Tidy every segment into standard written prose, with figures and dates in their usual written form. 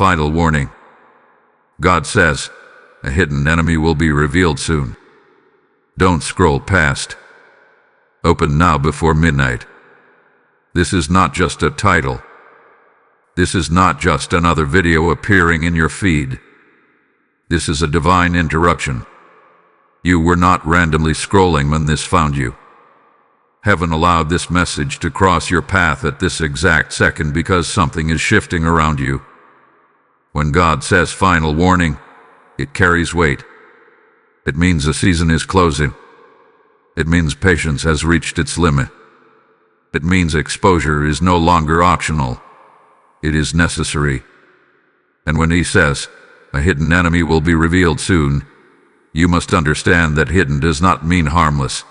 Final warning. God says, a hidden enemy will be revealed soon. Don't scroll past. Open now before midnight. This is not just a title. This is not just another video appearing in your feed. This is a divine interruption. You were not randomly scrolling when this found you. Heaven allowed this message to cross your path at this exact second because something is shifting around you. When God says final warning, it carries weight. It means a season is closing. It means patience has reached its limit. It means exposure is no longer optional. It is necessary. And when he says, a hidden enemy will be revealed soon, you must understand that hidden does not mean harmless.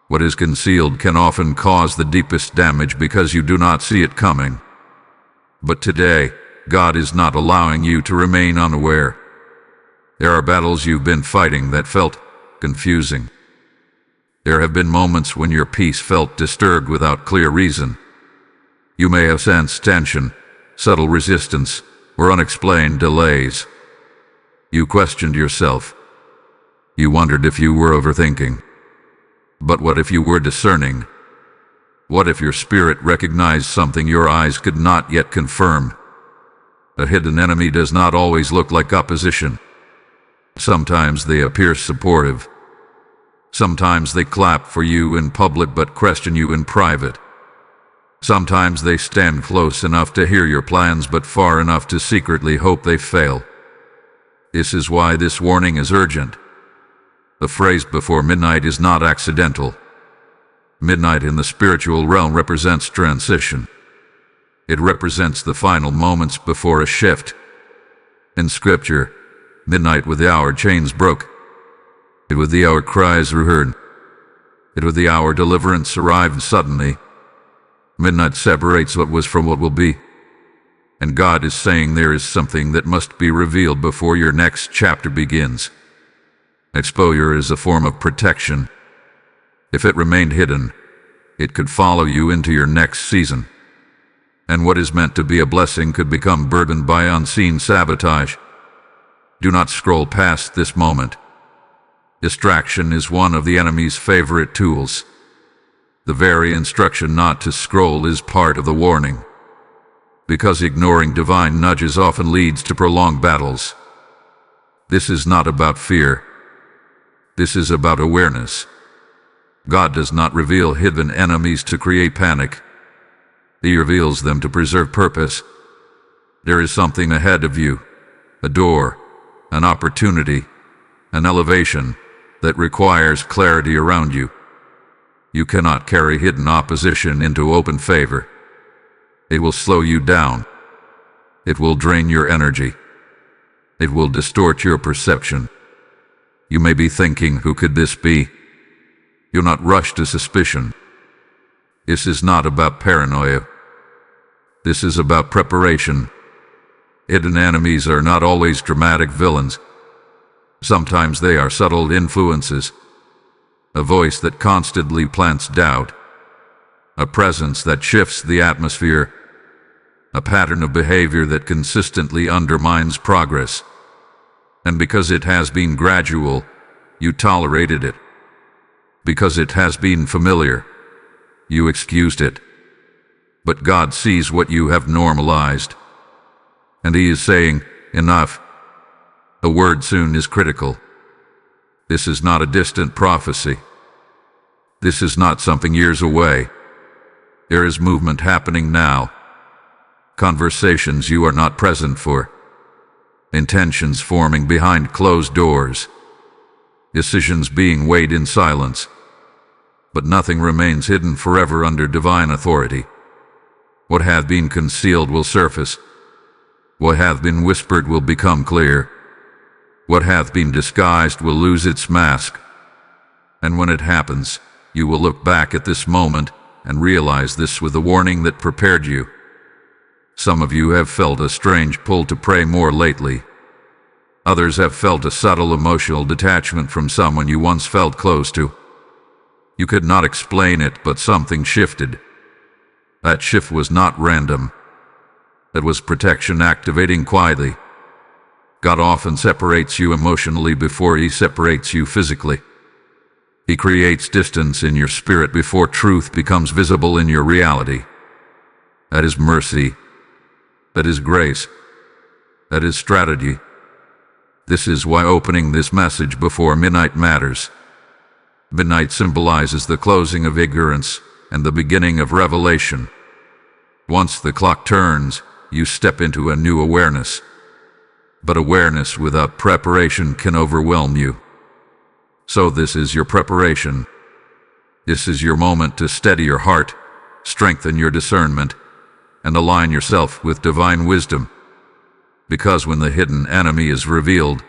What is concealed can often cause the deepest damage because you do not see it coming. But today, God is not allowing you to remain unaware. There are battles you've been fighting that felt confusing. There have been moments when your peace felt disturbed without clear reason. You may have sensed tension, subtle resistance, or unexplained delays. You questioned yourself. You wondered if you were overthinking. But what if you were discerning? What if your spirit recognized something your eyes could not yet confirm? A hidden enemy does not always look like opposition. Sometimes they appear supportive. Sometimes they clap for you in public but question you in private. Sometimes they stand close enough to hear your plans but far enough to secretly hope they fail. This is why this warning is urgent. The phrase before midnight is not accidental. Midnight in the spiritual realm represents transition. It represents the final moments before a shift. In Scripture, midnight with the hour chains broke. It with the hour cries were heard. It with the hour deliverance arrived suddenly. Midnight separates what was from what will be. And God is saying there is something that must be revealed before your next chapter begins. Exposure is a form of protection. If it remained hidden, it could follow you into your next season. And what is meant to be a blessing could become burdened by unseen sabotage. Do not scroll past this moment. Distraction is one of the enemy's favorite tools. The very instruction not to scroll is part of the warning. Because ignoring divine nudges often leads to prolonged battles. This is not about fear. This is about awareness. God does not reveal hidden enemies to create panic. He reveals them to preserve purpose. There is something ahead of you, a door, an opportunity, an elevation that requires clarity around you. You cannot carry hidden opposition into open favor. It will slow you down. It will drain your energy. It will distort your perception. You may be thinking, who could this be? You'll not rush to suspicion. This is not about paranoia. This is about preparation. Hidden enemies are not always dramatic villains. Sometimes they are subtle influences. A voice that constantly plants doubt. A presence that shifts the atmosphere. A pattern of behavior that consistently undermines progress. And because it has been gradual, you tolerated it. Because it has been familiar, you excused it. But God sees what you have normalized. And He is saying, enough. A word soon is critical. This is not a distant prophecy. This is not something years away. There is movement happening now. Conversations you are not present for. Intentions forming behind closed doors. Decisions being weighed in silence. But nothing remains hidden forever under divine authority. What hath been concealed will surface. What hath been whispered will become clear. What hath been disguised will lose its mask. And when it happens, you will look back at this moment and realize this with the warning that prepared you. Some of you have felt a strange pull to pray more lately. Others have felt a subtle emotional detachment from someone you once felt close to. You could not explain it, but something shifted. That shift was not random. That was protection activating quietly. God often separates you emotionally before He separates you physically. He creates distance in your spirit before truth becomes visible in your reality. That is mercy. That is grace. That is strategy. This is why opening this message before midnight matters. Midnight symbolizes the closing of ignorance and the beginning of revelation. Once the clock turns, you step into a new awareness. But awareness without preparation can overwhelm you. So this is your preparation. This is your moment to steady your heart, strengthen your discernment, and align yourself with divine wisdom. Because when the hidden enemy is revealed,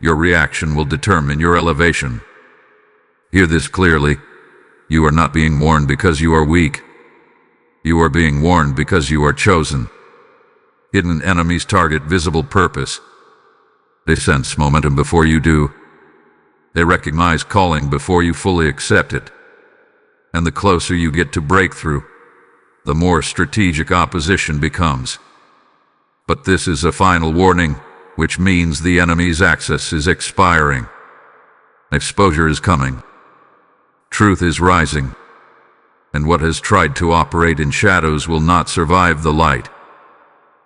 your reaction will determine your elevation. Hear this clearly. You are not being warned because you are weak. You are being warned because you are chosen. Hidden enemies target visible purpose. They sense momentum before you do. They recognize calling before you fully accept it. And the closer you get to breakthrough, the more strategic opposition becomes. But this is a final warning, which means the enemy's access is expiring. Exposure is coming. Truth is rising. And what has tried to operate in shadows will not survive the light.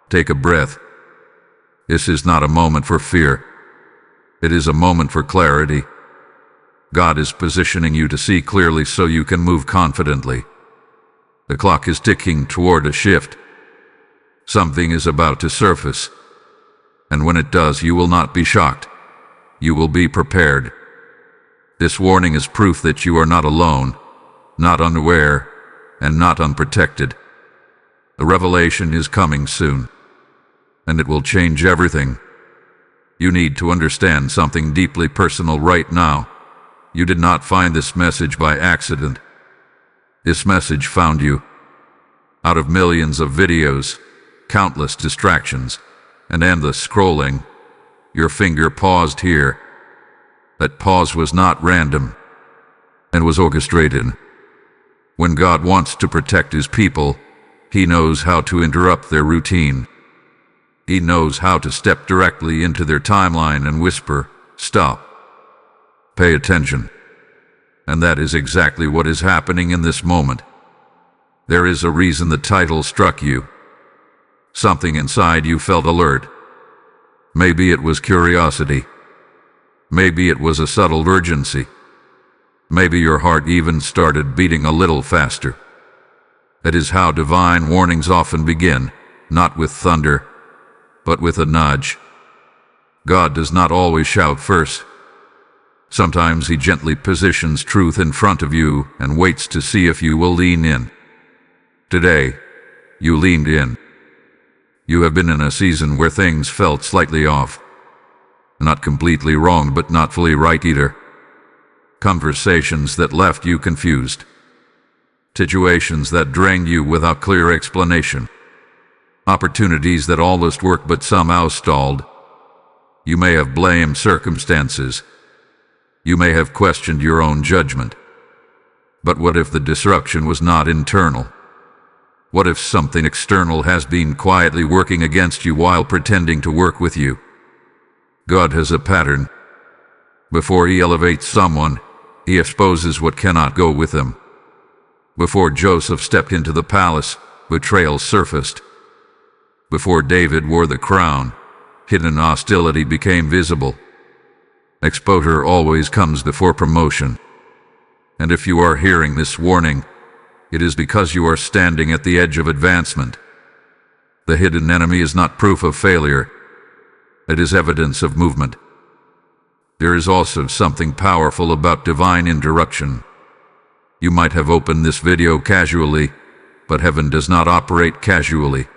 Take a breath. This is not a moment for fear. It is a moment for clarity. God is positioning you to see clearly so you can move confidently. The clock is ticking toward a shift. Something is about to surface. And when it does, you will not be shocked. You will be prepared. This warning is proof that you are not alone, not unaware, and not unprotected. The revelation is coming soon, and it will change everything. You need to understand something deeply personal right now. You did not find this message by accident. This message found you. Out of millions of videos, countless distractions, and endless scrolling, your finger paused here. That pause was not random, and was orchestrated. When God wants to protect His people, He knows how to interrupt their routine. He knows how to step directly into their timeline and whisper, "Stop. Pay attention." And that is exactly what is happening in this moment. There is a reason the title struck you. Something inside you felt alert. Maybe it was curiosity. Maybe it was a subtle urgency. Maybe your heart even started beating a little faster. That is how divine warnings often begin, not with thunder, but with a nudge. God does not always shout first. Sometimes He gently positions truth in front of you and waits to see if you will lean in. Today, you leaned in. You have been in a season where things felt slightly off. Not completely wrong, but not fully right either. Conversations that left you confused. Situations that drained you without clear explanation. Opportunities that almost worked but somehow stalled. You may have blamed circumstances. You may have questioned your own judgment. But what if the disruption was not internal? What if something external has been quietly working against you while pretending to work with you? God has a pattern. Before He elevates someone, He exposes what cannot go with them. Before Joseph stepped into the palace, betrayal surfaced. Before David wore the crown, hidden hostility became visible. Exposure always comes before promotion. And if you are hearing this warning, it is because you are standing at the edge of advancement. The hidden enemy is not proof of failure. It is evidence of movement. There is also something powerful about divine interruption. You might have opened this video casually, but heaven does not operate casually.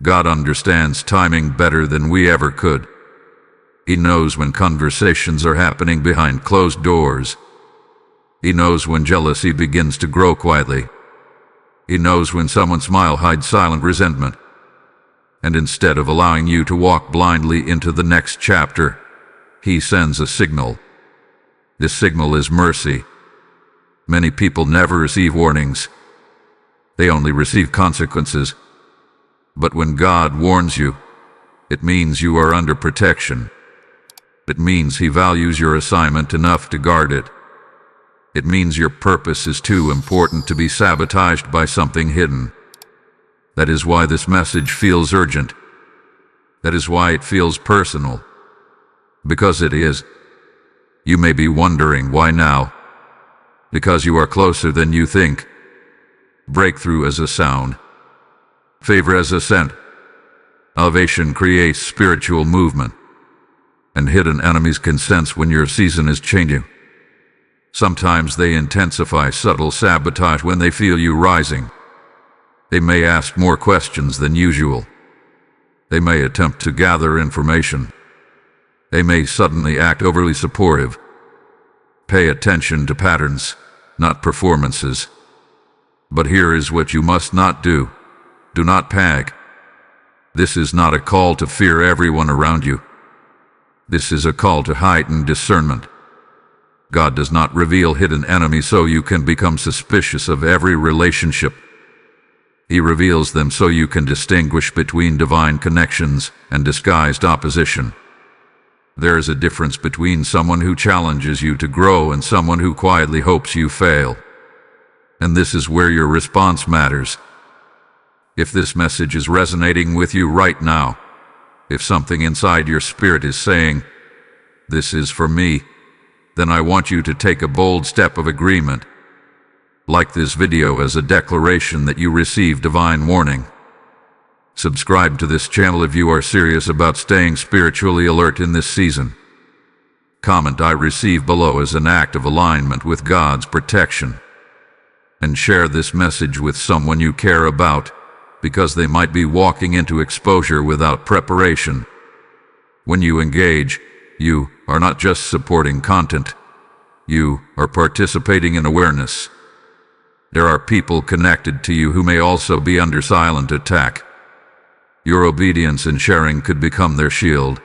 God understands timing better than we ever could. He knows when conversations are happening behind closed doors. He knows when jealousy begins to grow quietly. He knows when someone's smile hides silent resentment. And instead of allowing you to walk blindly into the next chapter, He sends a signal. This signal is mercy. Many people never receive warnings. They only receive consequences. But when God warns you, it means you are under protection. It means He values your assignment enough to guard it. It means your purpose is too important to be sabotaged by something hidden. That is why this message feels urgent. That is why it feels personal. Because it is. You may be wondering why now. Because you are closer than you think. Breakthrough as a sound. Favor as a scent. Elevation creates spiritual movement. And hidden enemies can sense when your season is changing. Sometimes they intensify subtle sabotage when they feel you rising. They may ask more questions than usual. They may attempt to gather information. They may suddenly act overly supportive. Pay attention to patterns, not performances. But here is what you must not do. Do not panic. This is not a call to fear everyone around you. This is a call to heighten discernment. God does not reveal hidden enemies so you can become suspicious of every relationship. He reveals them so you can distinguish between divine connections and disguised opposition. There is a difference between someone who challenges you to grow and someone who quietly hopes you fail. And this is where your response matters. If this message is resonating with you right now, if something inside your spirit is saying, "This is for me," then I want you to take a bold step of agreement. Like this video as a declaration that you receive divine warning. Subscribe to this channel if you are serious about staying spiritually alert in this season. Comment "I receive" below as an act of alignment with God's protection. And share this message with someone you care about, because they might be walking into exposure without preparation. When you engage, you are not just supporting content. You are participating in awareness. There are people connected to you who may also be under silent attack. Your obedience and sharing could become their shield.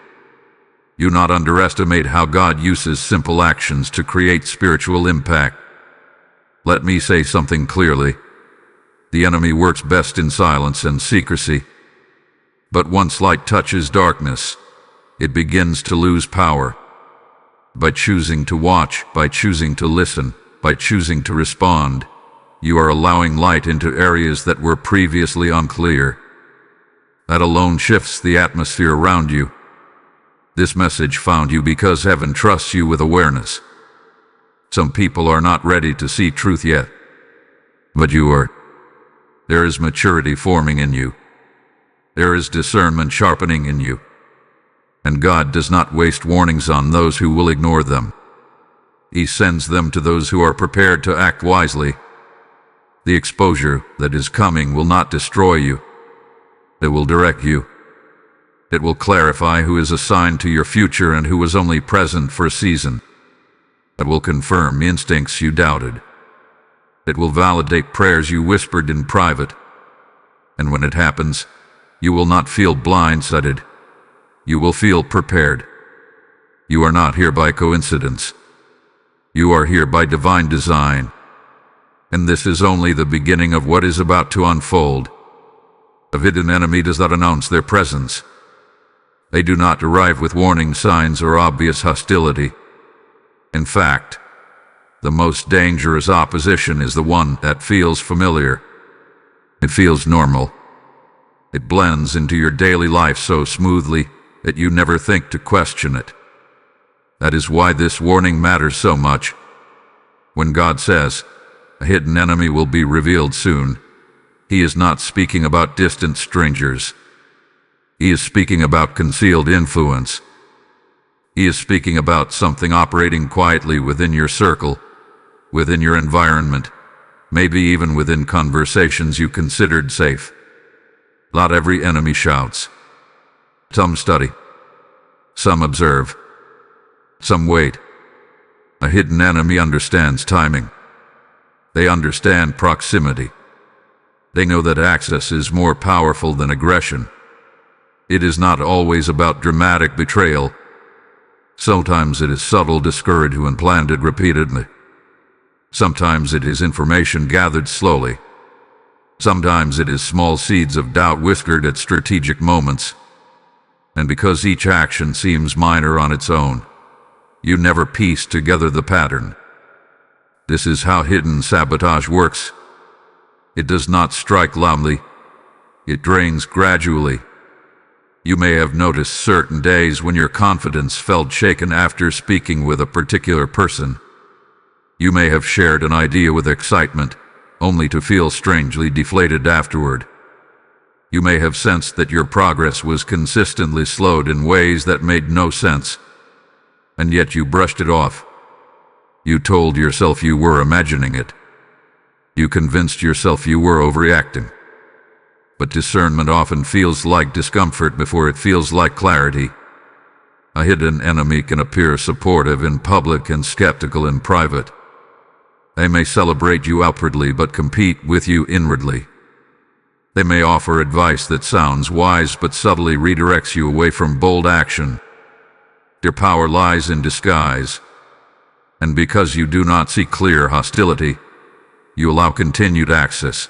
Do not underestimate how God uses simple actions to create spiritual impact. Let me say something clearly. The enemy works best in silence and secrecy. But once light touches darkness, it begins to lose power. By choosing to watch, by choosing to listen, by choosing to respond, you are allowing light into areas that were previously unclear. That alone shifts the atmosphere around you. This message found you because heaven trusts you with awareness. Some people are not ready to see truth yet. But you are. There is maturity forming in you. There is discernment sharpening in you. And God does not waste warnings on those who will ignore them. He sends them to those who are prepared to act wisely. The exposure that is coming will not destroy you. It will direct you. It will clarify who is assigned to your future and who was only present for a season. It will confirm instincts you doubted. It will validate prayers you whispered in private. And when it happens, you will not feel blindsided. You will feel prepared. You are not here by coincidence. You are here by divine design. And this is only the beginning of what is about to unfold. A hidden enemy does not announce their presence. They do not arrive with warning signs or obvious hostility. In fact, the most dangerous opposition is the one that feels familiar. It feels normal. It blends into your daily life so smoothly that you never think to question it. That is why this warning matters so much. When God says, "A hidden enemy will be revealed soon," He is not speaking about distant strangers. He is speaking about concealed influence. He is speaking about something operating quietly within your circle, within your environment, maybe even within conversations you considered safe. Not every enemy shouts. Some study. Some observe. Some wait. A hidden enemy understands timing. They understand proximity. They know that access is more powerful than aggression. It is not always about dramatic betrayal. Sometimes it is subtle discouragement when planted repeatedly. Sometimes it is information gathered slowly. Sometimes it is small seeds of doubt whispered at strategic moments. And because each action seems minor on its own, you never piece together the pattern. This is how hidden sabotage works. It does not strike loudly. It drains gradually. You may have noticed certain days when your confidence felt shaken after speaking with a particular person. You may have shared an idea with excitement, only to feel strangely deflated afterward. You may have sensed that your progress was consistently slowed in ways that made no sense, and yet you brushed it off. You told yourself you were imagining it. You convinced yourself you were overreacting. But discernment often feels like discomfort before it feels like clarity. A hidden enemy can appear supportive in public and skeptical in private. They may celebrate you outwardly but compete with you inwardly. They may offer advice that sounds wise but subtly redirects you away from bold action. Their power lies in disguise. And because you do not see clear hostility, you allow continued access.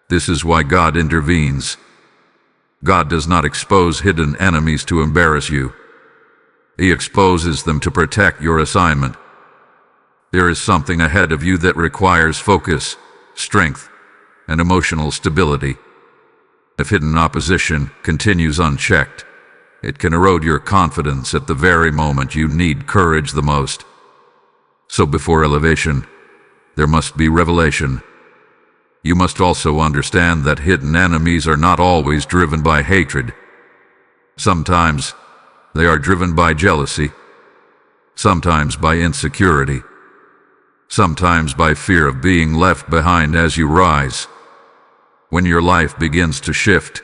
This is why God intervenes. God does not expose hidden enemies to embarrass you. He exposes them to protect your assignment. There is something ahead of you that requires focus, strength, and emotional stability. If hidden opposition continues unchecked, it can erode your confidence at the very moment you need courage the most. So before elevation, there must be revelation. You must also understand that hidden enemies are not always driven by hatred. Sometimes they are driven by jealousy, sometimes by insecurity, sometimes by fear of being left behind as you rise. When your life begins to shift,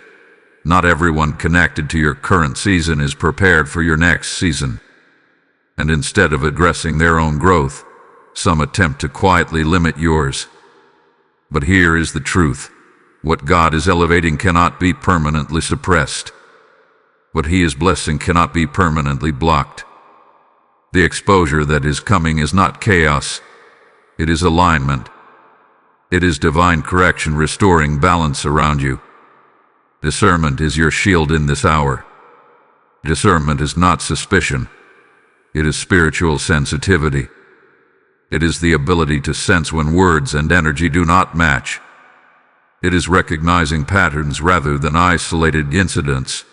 not everyone connected to your current season is prepared for your next season. And instead of addressing their own growth, some attempt to quietly limit yours. But here is the truth. What God is elevating cannot be permanently suppressed. What He is blessing cannot be permanently blocked. The exposure that is coming is not chaos. It is alignment. It is divine correction restoring balance around you. Discernment is your shield in this hour. Discernment is not suspicion. It is spiritual sensitivity. It is the ability to sense when words and energy do not match. It is recognizing patterns rather than isolated incidents.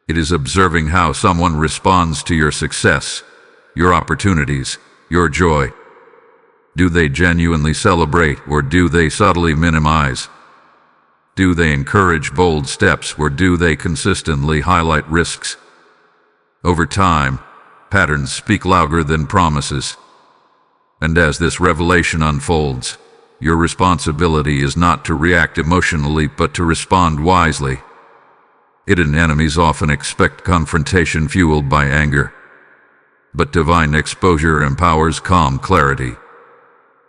It is observing how someone responds to your success, your opportunities, your joy. Do they genuinely celebrate, or do they subtly minimize? Do they encourage bold steps, or do they consistently highlight risks? Over time, patterns speak louder than promises. And as this revelation unfolds, your responsibility is not to react emotionally but to respond wisely. Hidden enemies often expect confrontation fueled by anger. But divine exposure empowers calm clarity.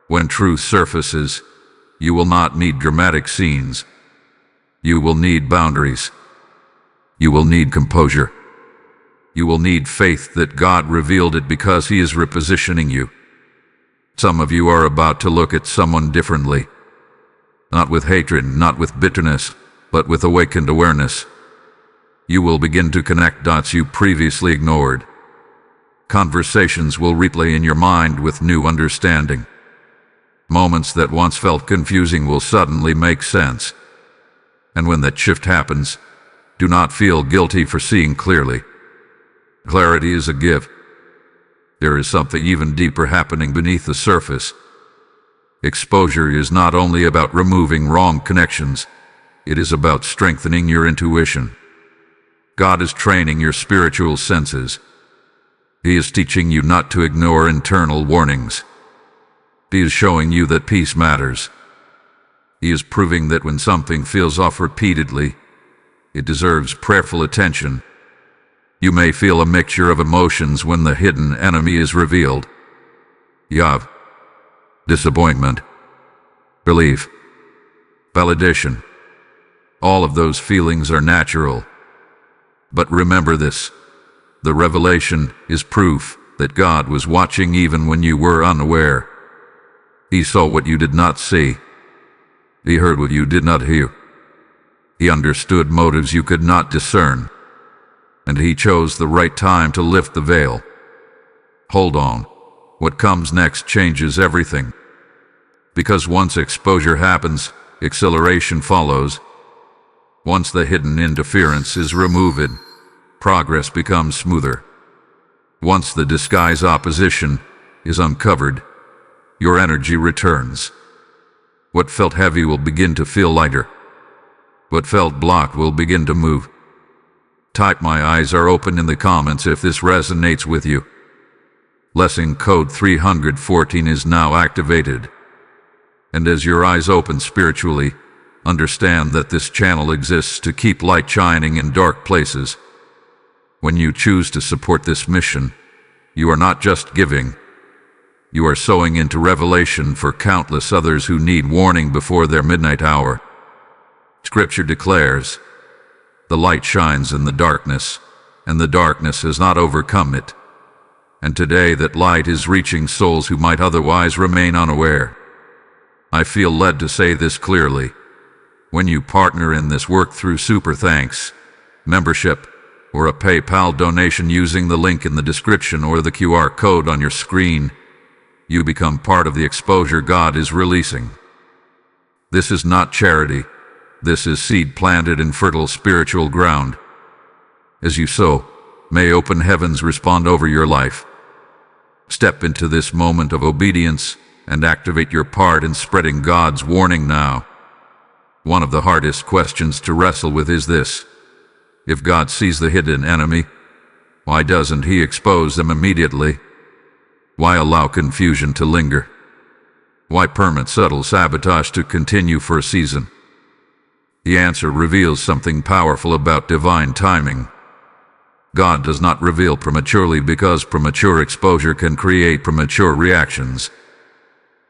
When truth surfaces, you will not need dramatic scenes. You will need boundaries. You will need composure. You will need faith that God revealed it because He is repositioning you. Some of you are about to look at someone differently. Not with hatred, not with bitterness, but with awakened awareness. You will begin to connect dots you previously ignored. Conversations will replay in your mind with new understanding. Moments that once felt confusing will suddenly make sense. And when that shift happens, do not feel guilty for seeing clearly. Clarity is a gift. There is something even deeper happening beneath the surface. Exposure is not only about removing wrong connections, it is about strengthening your intuition. God is training your spiritual senses. He is teaching you not to ignore internal warnings. He is showing you that peace matters. He is proving that when something feels off repeatedly, it deserves prayerful attention. You may feel a mixture of emotions when the hidden enemy is revealed. Yav, disappointment, relief, validation. All of those feelings are natural. But remember this, the revelation is proof that God was watching even when you were unaware. He saw what you did not see. He heard what you did not hear. He understood motives you could not discern. And he chose the right time to lift the veil. Hold on. What comes next changes everything. Because once exposure happens, acceleration follows. Once the hidden interference is removed, progress becomes smoother. Once the disguise opposition is uncovered, your energy returns. What felt heavy will begin to feel lighter. What felt blocked will begin to move. Type "My eyes are open" in the comments if this resonates with you. Lesson code 314 is now activated. And as your eyes open spiritually, understand that this channel exists to keep light shining in dark places. When you choose to support this mission, you are not just giving. You are sowing into revelation for countless others who need warning before their midnight hour. Scripture declares, "The light shines in the darkness, and the darkness has not overcome it." And today that light is reaching souls who might otherwise remain unaware. I feel led to say this clearly. When you partner in this work through super thanks, membership, or a PayPal donation using the link in the description or the QR code on your screen, you become part of the exposure God is releasing. This is not charity. This is seed planted in fertile spiritual ground. As you sow, may open heavens respond over your life. Step into this moment of obedience and activate your part in spreading God's warning now. One of the hardest questions to wrestle with is this: if God sees the hidden enemy, why doesn't He expose them immediately? Why allow confusion to linger? Why permit subtle sabotage to continue for a season? The answer reveals something powerful about divine timing. God does not reveal prematurely because premature exposure can create premature reactions.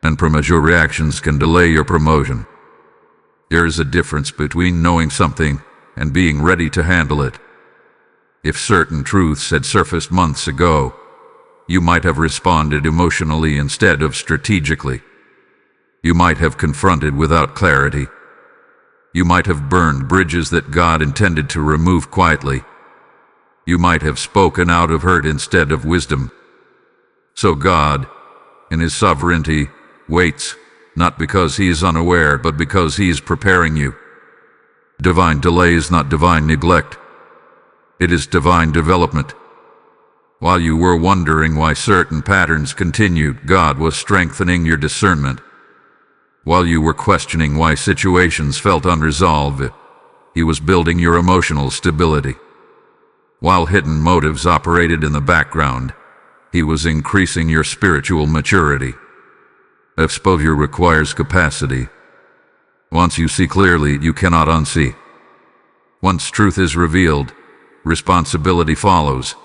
And premature reactions can delay your promotion. There is a difference between knowing something and being ready to handle it. If certain truths had surfaced months ago, you might have responded emotionally instead of strategically. You might have confronted without clarity. You might have burned bridges that God intended to remove quietly. You might have spoken out of hurt instead of wisdom. So God, in His sovereignty, waits, not because He is unaware, but because He is preparing you. Divine delay is not divine neglect. It is divine development. While you were wondering why certain patterns continued, God was strengthening your discernment. While you were questioning why situations felt unresolved, He was building your emotional stability. While hidden motives operated in the background, He was increasing your spiritual maturity. Exposure requires capacity. Once you see clearly, you cannot unsee. Once truth is revealed, responsibility follows.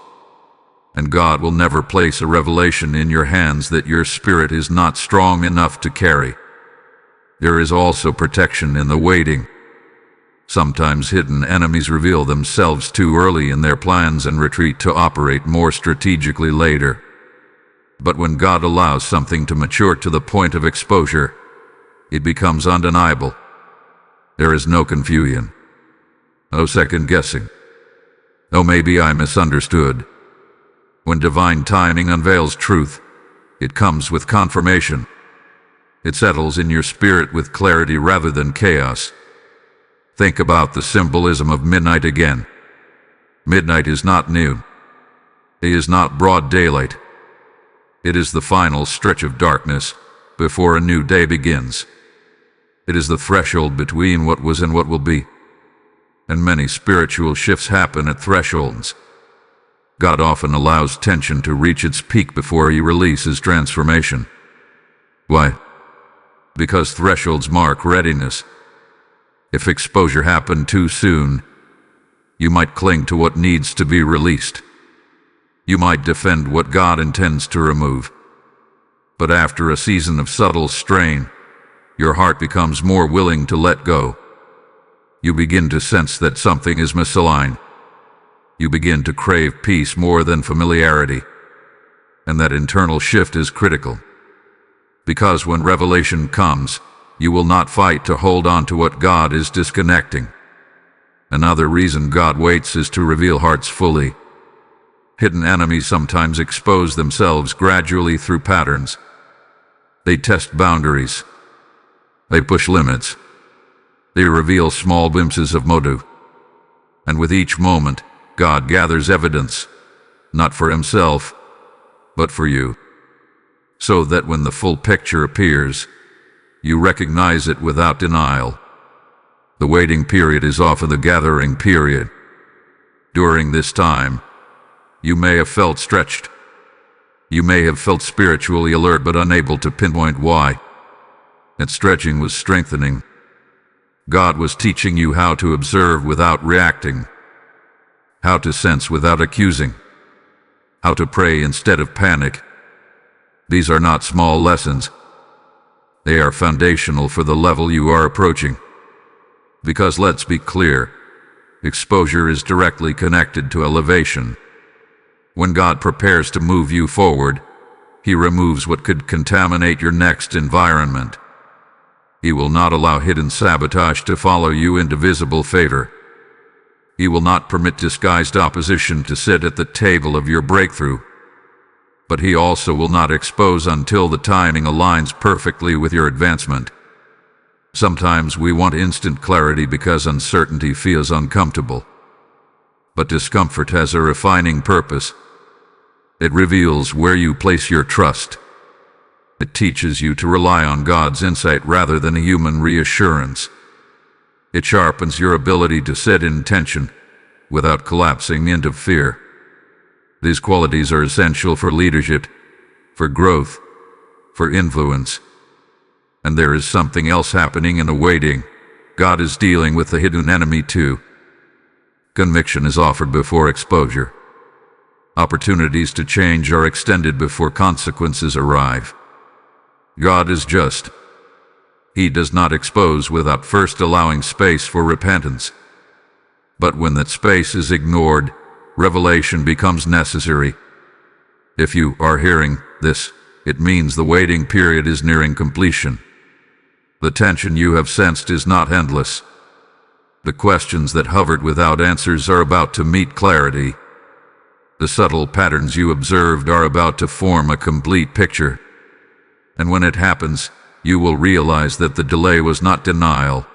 And God will never place a revelation in your hands that your spirit is not strong enough to carry. There is also protection in the waiting. Sometimes hidden enemies reveal themselves too early in their plans and retreat to operate more strategically later. But when God allows something to mature to the point of exposure, it becomes undeniable. There is no confusion, no second guessing. Oh, maybe I misunderstood. When divine timing unveils truth, it comes with confirmation. It settles in your spirit with clarity rather than chaos. Think about the symbolism of midnight again. Midnight is not noon. It is not broad daylight. It is the final stretch of darkness before a new day begins. It is the threshold between what was and what will be. And many spiritual shifts happen at thresholds. God often allows tension to reach its peak before He releases transformation. Why? Because thresholds mark readiness. If exposure happened too soon, you might cling to what needs to be released. You might defend what God intends to remove. But after a season of subtle strain, your heart becomes more willing to let go. You begin to sense that something is misaligned. You begin to crave peace more than familiarity. And that internal shift is critical. Because when revelation comes, you will not fight to hold on to what God is disconnecting. Another reason God waits is to reveal hearts fully. Hidden enemies sometimes expose themselves gradually through patterns. They test boundaries. They push limits. They reveal small glimpses of motive. And with each moment, God gathers evidence, not for himself, but for you, so that when the full picture appears, you recognize it without denial. The waiting period is often the gathering period. During this time, you may have felt stretched. You may have felt spiritually alert but unable to pinpoint why. That stretching was strengthening. God was teaching you how to observe without reacting, how to sense without accusing, how to pray instead of panic. These are not small lessons. They are foundational for the level you are approaching. Because let's be clear, exposure is directly connected to elevation. When God prepares to move you forward, He removes what could contaminate your next environment. He will not allow hidden sabotage to follow you into visible favor. He will not permit disguised opposition to sit at the table of your breakthrough. But He also will not expose until the timing aligns perfectly with your advancement. Sometimes we want instant clarity because uncertainty feels uncomfortable. But discomfort has a refining purpose. It reveals where you place your trust. It teaches you to rely on God's insight rather than a human reassurance. It sharpens your ability to set intention without collapsing into fear. These qualities are essential for leadership, for growth, for influence. And there is something else happening in the waiting. God is dealing with the hidden enemy too. Conviction is offered before exposure. Opportunities to change are extended before consequences arrive. God is just. He does not expose without first allowing space for repentance. But when that space is ignored, revelation becomes necessary. If you are hearing this, it means the waiting period is nearing completion. The tension you have sensed is not endless. The questions that hovered without answers are about to meet clarity. The subtle patterns you observed are about to form a complete picture. And when it happens, you will realize that the delay was not denial.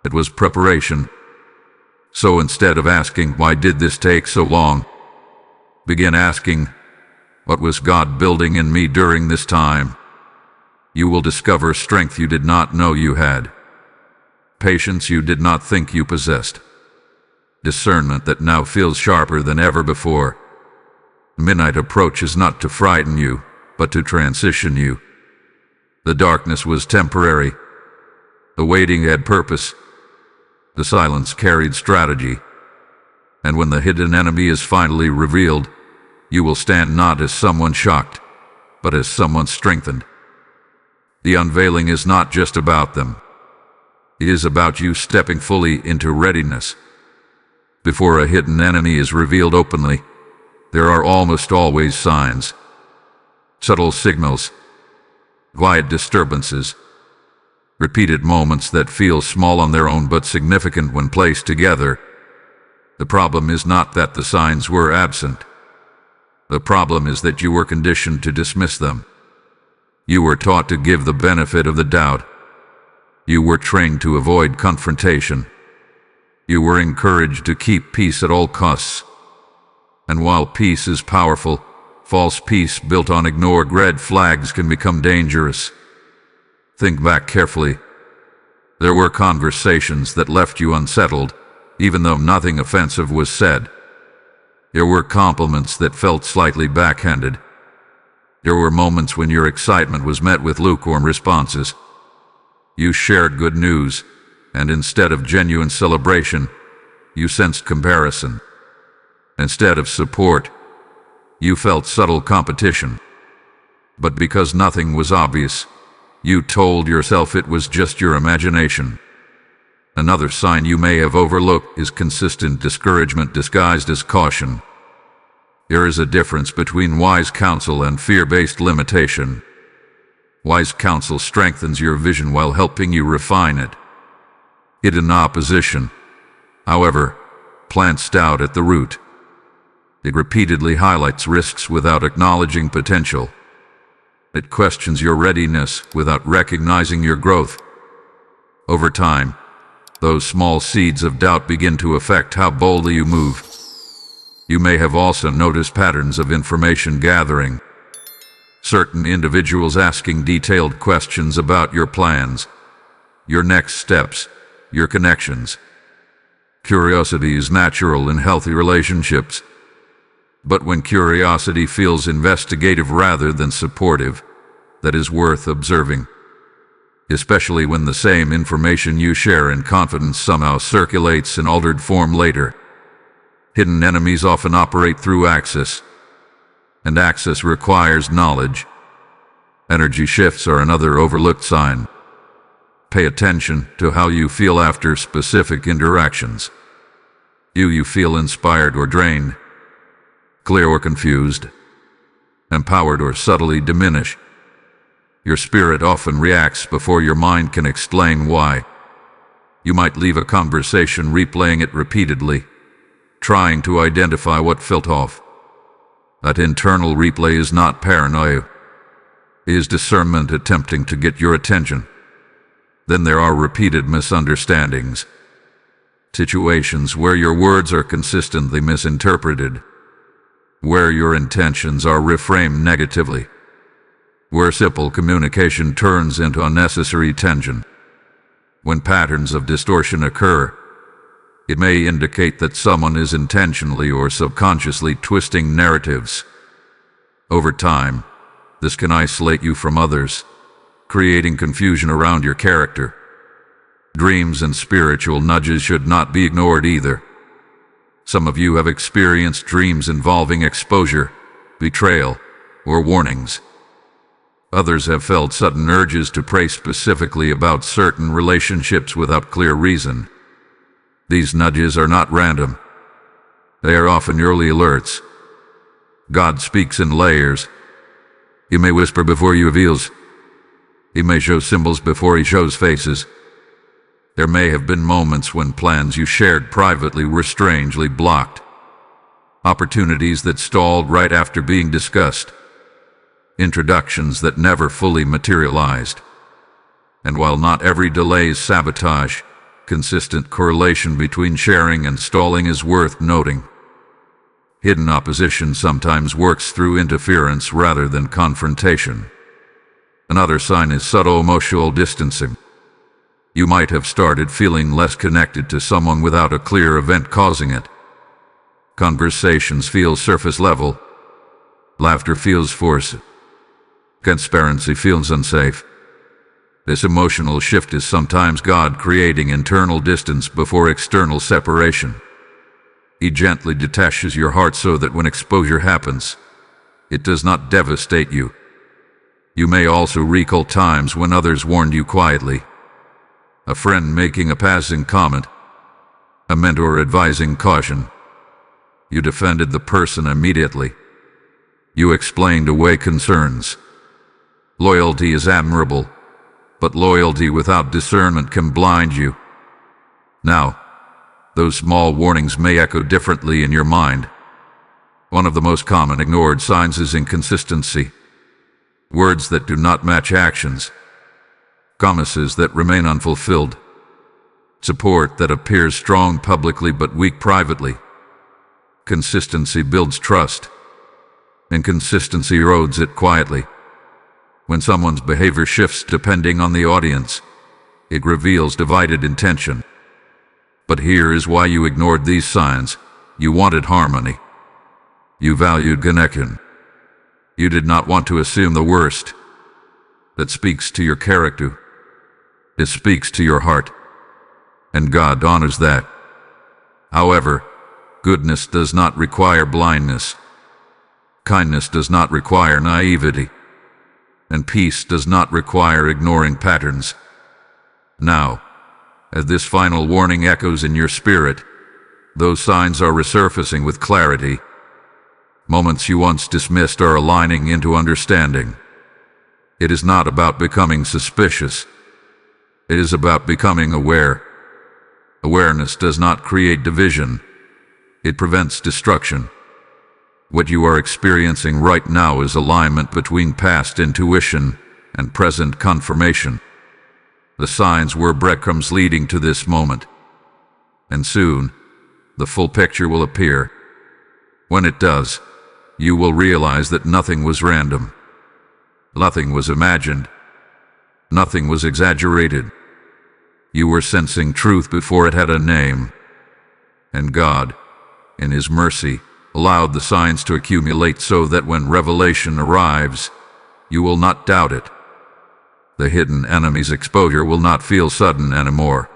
It was preparation. So instead of asking, "Why did this take so long?" begin asking, "What was God building in me during this time?" You will discover strength you did not know you had, patience you did not think you possessed, discernment that now feels sharper than ever before. Midnight approach is not to frighten you, but to transition you. The darkness was temporary. The waiting had purpose. The silence carried strategy. And when the hidden enemy is finally revealed, you will stand not as someone shocked, but as someone strengthened. The unveiling is not just about them. It is about you stepping fully into readiness. Before a hidden enemy is revealed openly, there are almost always signs, subtle signals, quiet disturbances, repeated moments that feel small on their own but significant when placed together. The problem is not that the signs were absent. The problem is that you were conditioned to dismiss them. You were taught to give the benefit of the doubt. You were trained to avoid confrontation. You were encouraged to keep peace at all costs. And while peace is powerful, false peace built on ignored red flags can become dangerous. Think back carefully. There were conversations that left you unsettled, even though nothing offensive was said. There were compliments that felt slightly backhanded. There were moments when your excitement was met with lukewarm responses. You shared good news, and instead of genuine celebration, you sensed comparison. Instead of support, you felt subtle competition. But because nothing was obvious, you told yourself it was just your imagination. Another sign you may have overlooked is consistent discouragement disguised as caution. There is a difference between wise counsel and fear-based limitation. Wise counsel strengthens your vision while helping you refine it. Hidden opposition, however, plants doubt at the root. It repeatedly highlights risks without acknowledging potential. It questions your readiness without recognizing your growth. Over time, those small seeds of doubt begin to affect how boldly you move. You may have also noticed patterns of information gathering. Certain individuals asking detailed questions about your plans, your next steps, your connections. Curiosity is natural in healthy relationships. But when curiosity feels investigative rather than supportive, that is worth observing. Especially when the same information you share in confidence somehow circulates in altered form later. Hidden enemies often operate through access, and access requires knowledge. Energy shifts are another overlooked sign. Pay attention to how you feel after specific interactions. You feel inspired or drained, clear or confused, empowered or subtly diminished. Your spirit often reacts before your mind can explain why. You might leave a conversation replaying it repeatedly, trying to identify what felt off. That internal replay is not paranoia. It is discernment attempting to get your attention. Then there are repeated misunderstandings. Situations where your words are consistently misinterpreted, where your intentions are reframed negatively, where simple communication turns into unnecessary tension. When patterns of distortion occur, it may indicate that someone is intentionally or subconsciously twisting narratives. Over time, this can isolate you from others, creating confusion around your character. Dreams and spiritual nudges should not be ignored either. Some of you have experienced dreams involving exposure, betrayal, or warnings. Others have felt sudden urges to pray specifically about certain relationships without clear reason. These nudges are not random. They are often early alerts. God speaks in layers. He may whisper before he reveals. He may show symbols before he shows faces. There may have been moments when plans you shared privately were strangely blocked. Opportunities that stalled right after being discussed. Introductions that never fully materialized. And while not every delay is sabotage, consistent correlation between sharing and stalling is worth noting. Hidden opposition sometimes works through interference rather than confrontation. Another sign is subtle emotional distancing. You might have started feeling less connected to someone without a clear event causing it. Conversations feel surface level. Laughter feels forced. Transparency feels unsafe. This emotional shift is sometimes God creating internal distance before external separation. He gently detaches your heart so that when exposure happens, it does not devastate you. You may also recall times when others warned you quietly. A friend making a passing comment, a mentor advising caution. You defended the person immediately. You explained away concerns. Loyalty is admirable, but loyalty without discernment can blind you. Now, those small warnings may echo differently in your mind. One of the most common ignored signs is inconsistency. Words that do not match actions. Promises that remain unfulfilled. Support that appears strong publicly but weak privately. Consistency builds trust. Inconsistency erodes it quietly. When someone's behavior shifts depending on the audience, it reveals divided intention. But here is why you ignored these signs. You wanted harmony. You valued connection. You did not want to assume the worst. That speaks to your character. It speaks to your heart. And God honors that. However, goodness does not require blindness. Kindness does not require naivety. And peace does not require ignoring patterns. Now, as this final warning echoes in your spirit, those signs are resurfacing with clarity. Moments you once dismissed are aligning into understanding. It is not about becoming suspicious. It is about becoming aware. Awareness does not create division. It prevents destruction. What you are experiencing right now is alignment between past intuition and present confirmation. The signs were breadcrumbs leading to this moment. And soon, the full picture will appear. When it does, you will realize that nothing was random. Nothing was imagined. Nothing was exaggerated. You were sensing truth before it had a name. And God, in His mercy, allowed the signs to accumulate so that when revelation arrives, you will not doubt it. The hidden enemy's exposure will not feel sudden anymore.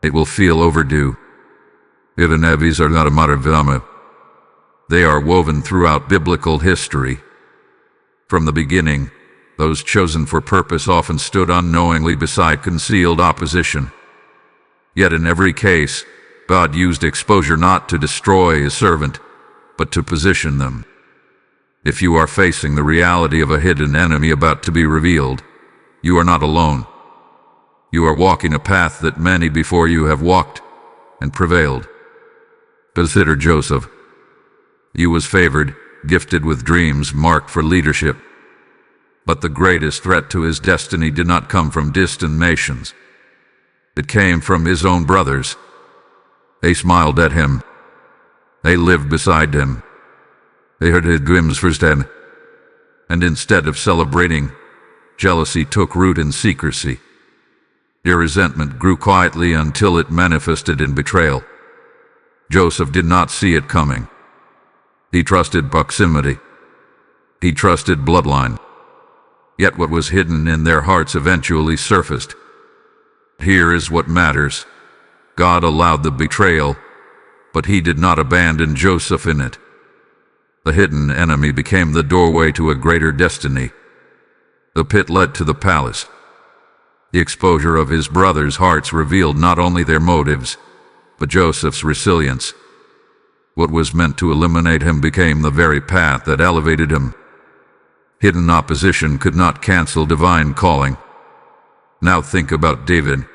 It will feel overdue. Hidden enemies are not a maravilla. They are woven throughout biblical history. From the beginning, those chosen for purpose often stood unknowingly beside concealed opposition. Yet in every case, God used exposure not to destroy His servant, but to position them. If you are facing the reality of a hidden enemy about to be revealed, you are not alone. You are walking a path that many before you have walked and prevailed. Consider Joseph. He was favored, gifted with dreams marked for leadership. But the greatest threat to his destiny did not come from distant nations. It came from his own brothers. They smiled at him. They lived beside him. They heard his dreams firsthand. And instead of celebrating, jealousy took root in secrecy. Their resentment grew quietly until it manifested in betrayal. Joseph did not see it coming. He trusted proximity. He trusted bloodline. Yet what was hidden in their hearts eventually surfaced. Here is what matters. God allowed the betrayal, but He did not abandon Joseph in it. The hidden enemy became the doorway to a greater destiny. The pit led to the palace. The exposure of his brothers' hearts revealed not only their motives, but Joseph's resilience. What was meant to eliminate him became the very path that elevated him. Hidden opposition could not cancel divine calling. Now think about David.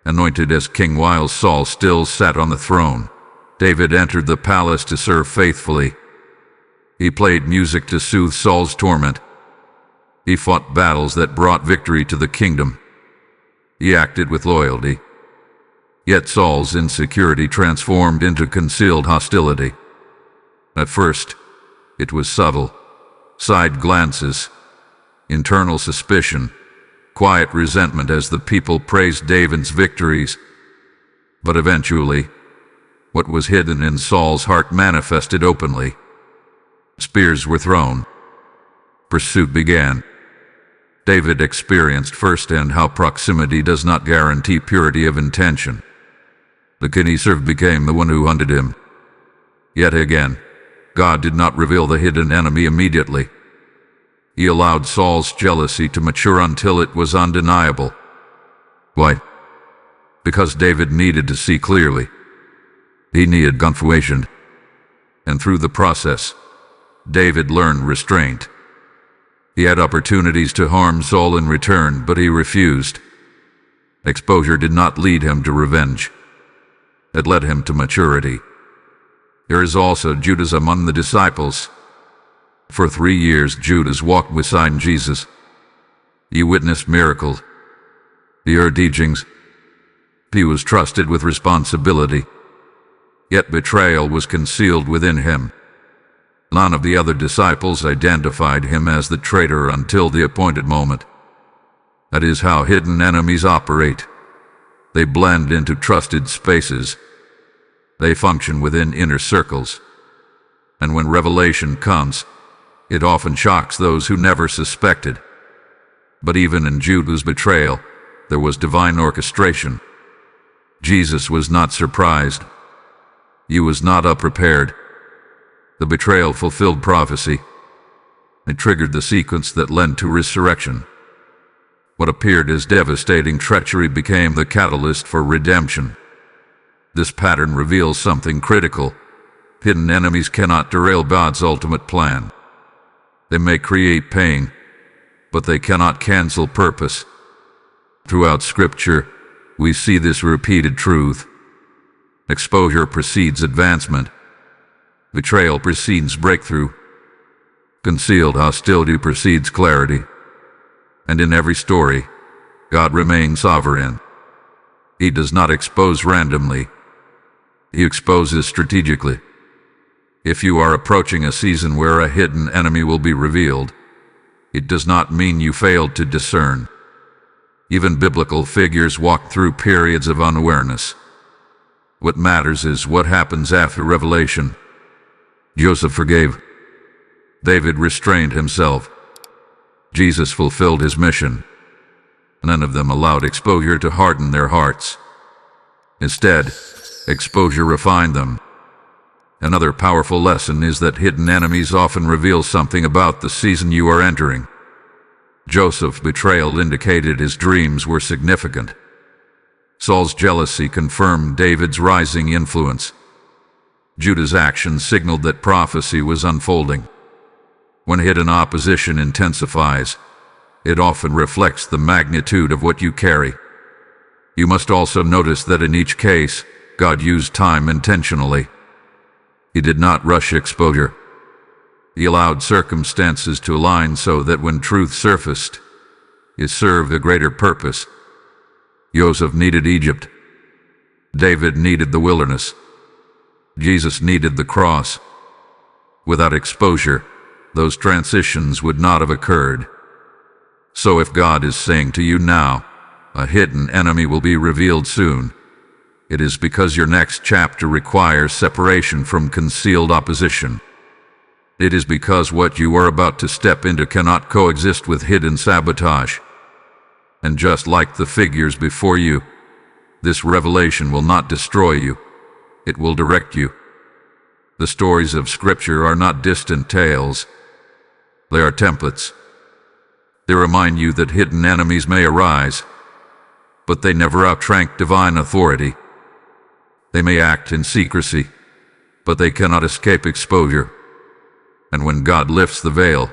Anointed as king while Saul still sat on the throne, David entered the palace to serve faithfully. He played music to soothe Saul's torment. He fought battles that brought victory to the kingdom. He acted with loyalty. Yet Saul's insecurity transformed into concealed hostility. At first, it was subtle. Side glances, internal suspicion, quiet resentment as the people praised David's victories. But eventually, what was hidden in Saul's heart manifested openly. Spears were thrown. Pursuit began. David experienced firsthand how proximity does not guarantee purity of intention. The king he served became the one who hunted him. Yet again, God did not reveal the hidden enemy immediately. He allowed Saul's jealousy to mature until it was undeniable. Why? Because David needed to see clearly. He needed confirmation. And through the process, David learned restraint. He had opportunities to harm Saul in return, but he refused. Exposure did not lead him to revenge. It led him to maturity. There is also Judas among the disciples. For 3 years Judas walked beside Jesus. He witnessed miracles. He heard teachings. He was trusted with responsibility. Yet betrayal was concealed within him. None of the other disciples identified him as the traitor until the appointed moment. That is how hidden enemies operate. They blend into trusted spaces. They function within inner circles. And when revelation comes, it often shocks those who never suspected. But even in Judas' betrayal, there was divine orchestration. Jesus was not surprised. He was not unprepared. The betrayal fulfilled prophecy. It triggered the sequence that led to resurrection. What appeared as devastating treachery became the catalyst for redemption. This pattern reveals something critical. Hidden enemies cannot derail God's ultimate plan. They may create pain, but they cannot cancel purpose. Throughout Scripture, we see this repeated truth. Exposure precedes advancement. Betrayal precedes breakthrough. Concealed hostility precedes clarity. And in every story, God remains sovereign. He does not expose randomly. He exposes strategically. If you are approaching a season where a hidden enemy will be revealed, it does not mean you failed to discern. Even biblical figures walk through periods of unawareness. What matters is what happens after revelation. Joseph forgave. David restrained himself. Jesus fulfilled his mission. None of them allowed exposure to harden their hearts. Instead, exposure refined them. Another powerful lesson is that hidden enemies often reveal something about the season you are entering. Joseph's betrayal indicated his dreams were significant. Saul's jealousy confirmed David's rising influence. Judah's actions signaled that prophecy was unfolding. When hidden opposition intensifies, it often reflects the magnitude of what you carry. You must also notice that in each case, God used time intentionally. He did not rush exposure. He allowed circumstances to align so that when truth surfaced, it served a greater purpose. Joseph needed Egypt. David needed the wilderness. Jesus needed the cross. Without exposure, those transitions would not have occurred. So if God is saying to you now, a hidden enemy will be revealed soon, it is because your next chapter requires separation from concealed opposition. It is because what you are about to step into cannot coexist with hidden sabotage. And just like the figures before you, this revelation will not destroy you. It will direct you. The stories of Scripture are not distant tales. They are templates. They remind you that hidden enemies may arise, but they never outrank divine authority. They may act in secrecy, but they cannot escape exposure. And when God lifts the veil,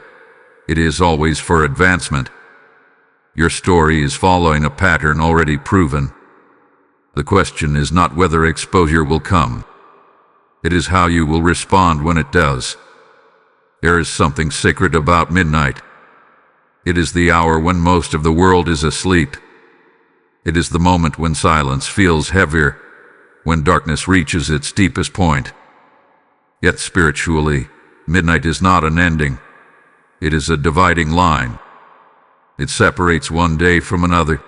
it is always for advancement. Your story is following a pattern already proven. The question is not whether exposure will come. It is how you will respond when it does. There is something sacred about midnight. It is the hour when most of the world is asleep. It is the moment when silence feels heavier, when darkness reaches its deepest point. Yet spiritually, midnight is not an ending. It is a dividing line. It separates one day from another.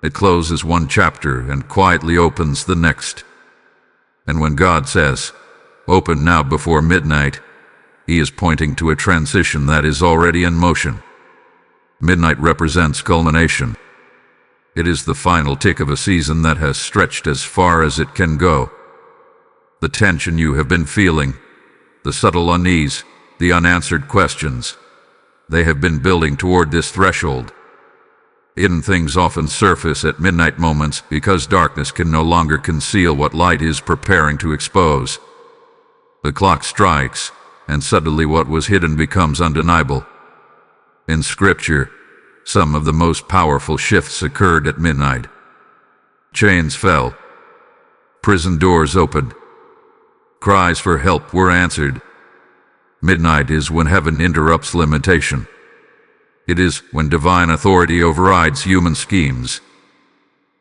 It closes one chapter and quietly opens the next. And when God says, "Open now before midnight," He is pointing to a transition that is already in motion. Midnight represents culmination. It is the final tick of a season that has stretched as far as it can go. The tension you have been feeling, the subtle unease, the unanswered questions, they have been building toward this threshold. Hidden things often surface at midnight moments because darkness can no longer conceal what light is preparing to expose. The clock strikes, and suddenly what was hidden becomes undeniable. In Scripture, some of the most powerful shifts occurred at midnight. Chains fell. Prison doors opened. Cries for help were answered. Midnight is when heaven interrupts limitation. It is when divine authority overrides human schemes.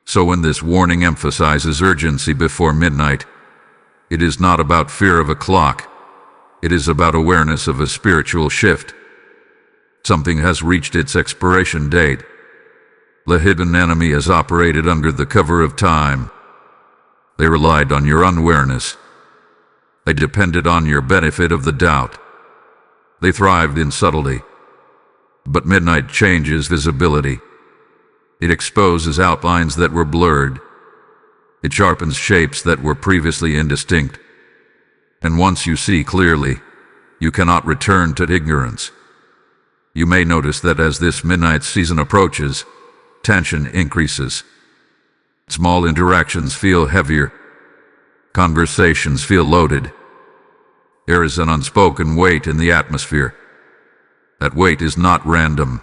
So when this warning emphasizes urgency before midnight, it is not about fear of a clock. It is about awareness of a spiritual shift. Something has reached its expiration date. The hidden enemy has operated under the cover of time. They relied on your unawareness. They depended on your benefit of the doubt. They thrived in subtlety. But midnight changes visibility. It exposes outlines that were blurred. It sharpens shapes that were previously indistinct. And once you see clearly, you cannot return to ignorance. You may notice that as this midnight season approaches, tension increases. Small interactions feel heavier. Conversations feel loaded. There is an unspoken weight in the atmosphere. That weight is not random.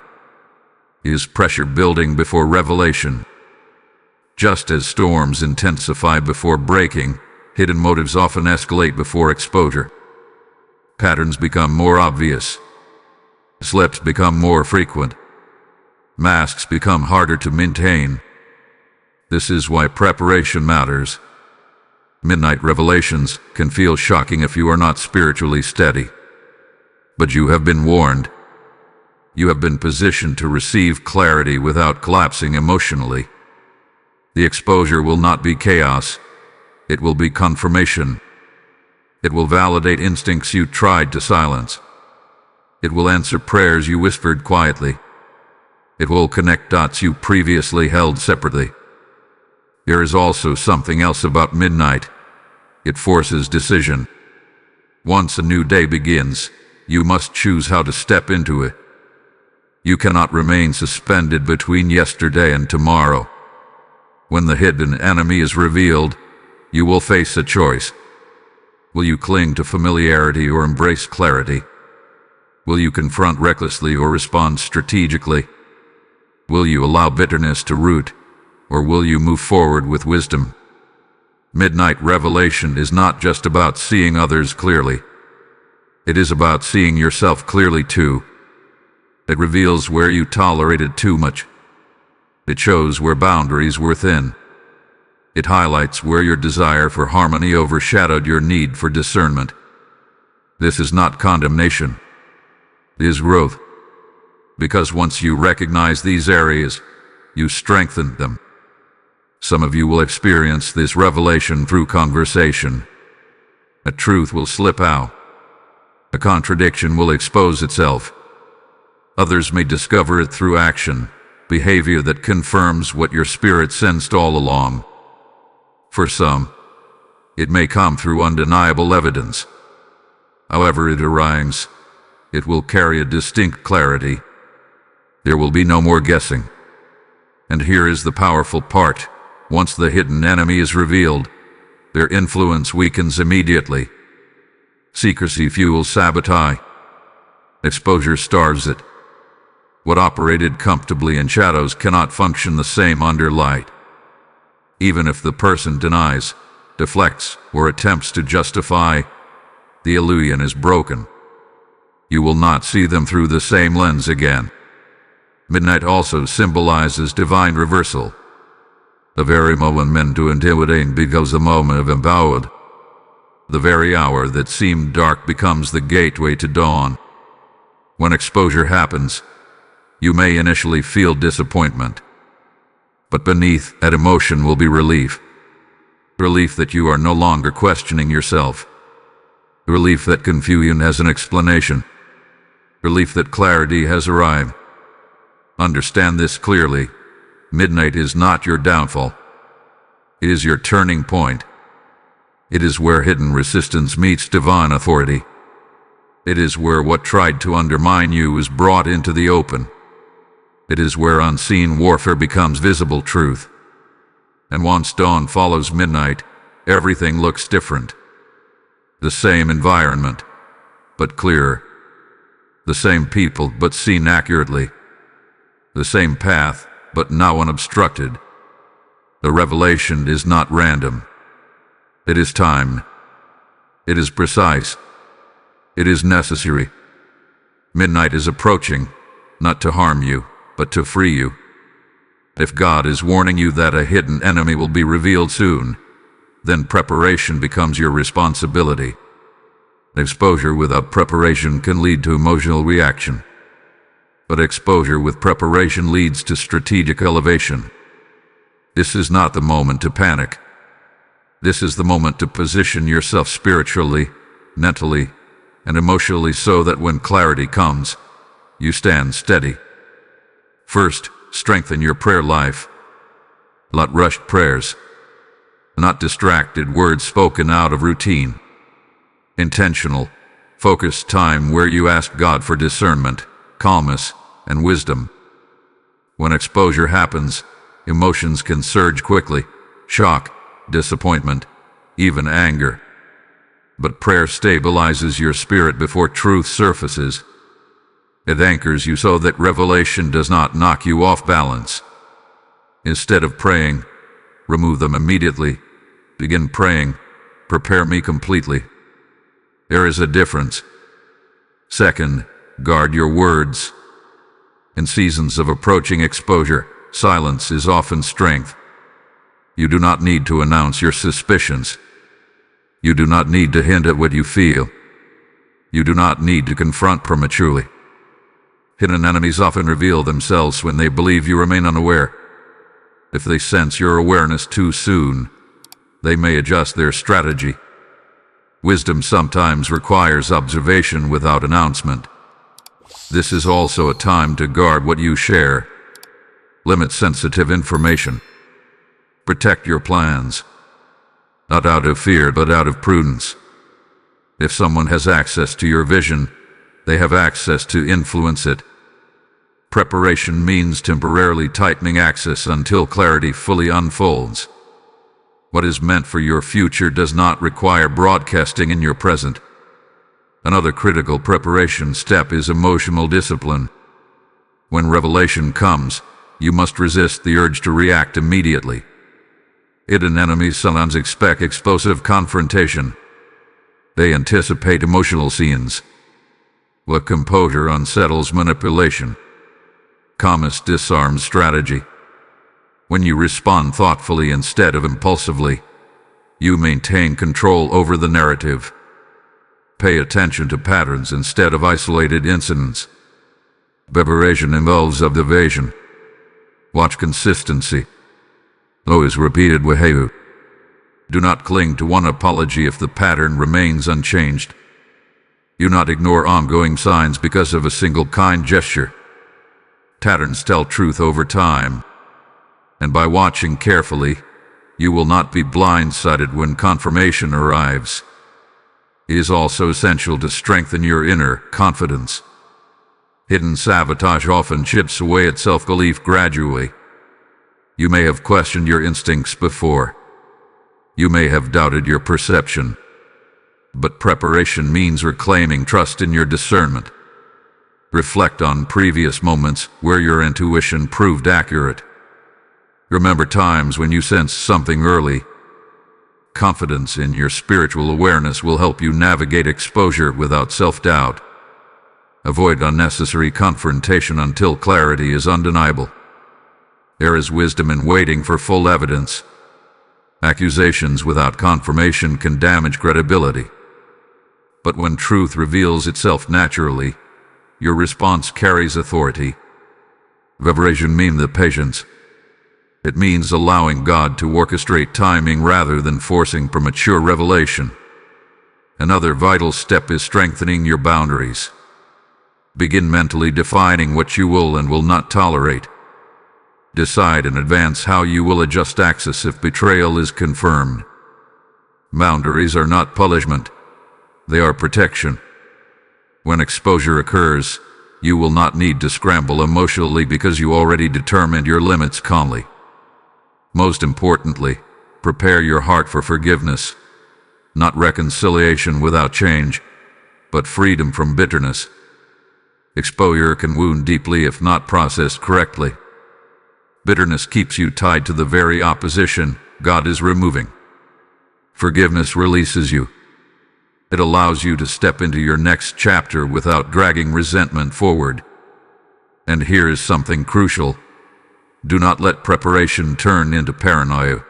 Is pressure building before revelation? Just as storms intensify before breaking, hidden motives often escalate before exposure. Patterns become more obvious. Slips become more frequent. Masks become harder to maintain. This is why preparation matters. Midnight revelations can feel shocking if you are not spiritually steady. But you have been warned. You have been positioned to receive clarity without collapsing emotionally. The exposure will not be chaos. It will be confirmation. It will validate instincts you tried to silence. It will answer prayers you whispered quietly. It will connect dots you previously held separately. There is also something else about midnight. It forces decision. Once a new day begins, you must choose how to step into it. You cannot remain suspended between yesterday and tomorrow. When the hidden enemy is revealed, you will face a choice. Will you cling to familiarity or embrace clarity? Will you confront recklessly or respond strategically? Will you allow bitterness to root, or will you move forward with wisdom? Midnight revelation is not just about seeing others clearly. It is about seeing yourself clearly too. It reveals where you tolerated too much. It shows where boundaries were thin. It highlights where your desire for harmony overshadowed your need for discernment. This is not condemnation. It is growth. Because once you recognize these areas, you strengthen them. Some of you will experience this revelation through conversation. A truth will slip out. A contradiction will expose itself. Others may discover it through action, behavior that confirms what your spirit sensed all along. For some, it may come through undeniable evidence. However it arrives, it will carry a distinct clarity. There will be no more guessing. And here is the powerful part. Once the hidden enemy is revealed, their influence weakens immediately. Secrecy fuels sabotage. Exposure starves it. What operated comfortably in shadows cannot function the same under light. Even if the person denies, deflects, or attempts to justify, the illusion is broken. You will not see them through the same lens again. Midnight also symbolizes divine reversal. The very moment meant to intimidate becomes a moment of empowerment. The very hour that seemed dark becomes the gateway to dawn. When exposure happens, you may initially feel disappointment, but beneath that emotion will be relief. Relief that you are no longer questioning yourself. Relief that confusion has an explanation. Relief that clarity has arrived. Understand this clearly. Midnight is not your downfall. It is your turning point. It is where hidden resistance meets divine authority. It is where what tried to undermine you is brought into the open. It is where unseen warfare becomes visible truth. And once dawn follows midnight, everything looks different. The same environment, but clearer. The same people, but seen accurately. The same path, but now unobstructed. The revelation is not random. It is timed. It is precise. It is necessary. Midnight is approaching, not to harm you, but to free you. If God is warning you that a hidden enemy will be revealed soon, then preparation becomes your responsibility. Exposure without preparation can lead to emotional reaction. But exposure with preparation leads to strategic elevation. This is not the moment to panic. This is the moment to position yourself spiritually, mentally, and emotionally so that when clarity comes, you stand steady. First, strengthen your prayer life. Not rushed prayers. Not distracted words spoken out of routine. Intentional, focused time where you ask God for discernment, calmness, and wisdom. When exposure happens, emotions can surge quickly: shock, disappointment, even anger. But prayer stabilizes your spirit before truth surfaces. It anchors you so that revelation does not knock you off balance. Instead of praying, remove them immediately. Begin praying, prepare me completely. There is a difference. Second, guard your words. In seasons of approaching exposure, silence is often strength. You do not need to announce your suspicions. You do not need to hint at what you feel. You do not need to confront prematurely. Hidden enemies often reveal themselves when they believe you remain unaware. If they sense your awareness too soon, they may adjust their strategy. Wisdom sometimes requires observation without announcement. This is also a time to guard what you share. Limit sensitive information. Protect your plans. Not out of fear, but out of prudence. If someone has access to your vision, they have access to influence it. Preparation means temporarily tightening access until clarity fully unfolds. What is meant for your future does not require broadcasting in your present. Another critical preparation step is emotional discipline. When revelation comes, you must resist the urge to react immediately. Hidden enemies sometimes expect explosive confrontation. They anticipate emotional scenes. What composure unsettles manipulation. Calmness disarms strategy. When you respond thoughtfully instead of impulsively, you maintain control over the narrative. Pay attention to patterns instead of isolated incidents. Preparation involves observation. Watch consistency. Always repeated behavior. Do not cling to one apology if the pattern remains unchanged. Do not ignore ongoing signs because of a single kind gesture. Patterns tell truth over time. And by watching carefully, you will not be blindsided when confirmation arrives. It is also essential to strengthen your inner confidence. Hidden sabotage often chips away at self-belief gradually. You may have questioned your instincts before. You may have doubted your perception. But preparation means reclaiming trust in your discernment. Reflect on previous moments where your intuition proved accurate. Remember times when you sensed something early. Confidence in your spiritual awareness will help you navigate exposure without self-doubt. Avoid unnecessary confrontation until clarity is undeniable. There is wisdom in waiting for full evidence. Accusations without confirmation can damage credibility. But when truth reveals itself naturally, your response carries authority. Preparation means the patience. It means allowing God to orchestrate timing rather than forcing premature revelation. Another vital step is strengthening your boundaries. Begin mentally defining what you will and will not tolerate. Decide in advance how you will adjust access if betrayal is confirmed. Boundaries are not punishment. They are protection. When exposure occurs, you will not need to scramble emotionally because you already determined your limits calmly. Most importantly, prepare your heart for forgiveness. Not reconciliation without change, but freedom from bitterness. Exposure can wound deeply if not processed correctly. Bitterness keeps you tied to the very opposition God is removing. Forgiveness releases you. It allows you to step into your next chapter without dragging resentment forward. And here is something crucial. Do not let preparation turn into paranoia.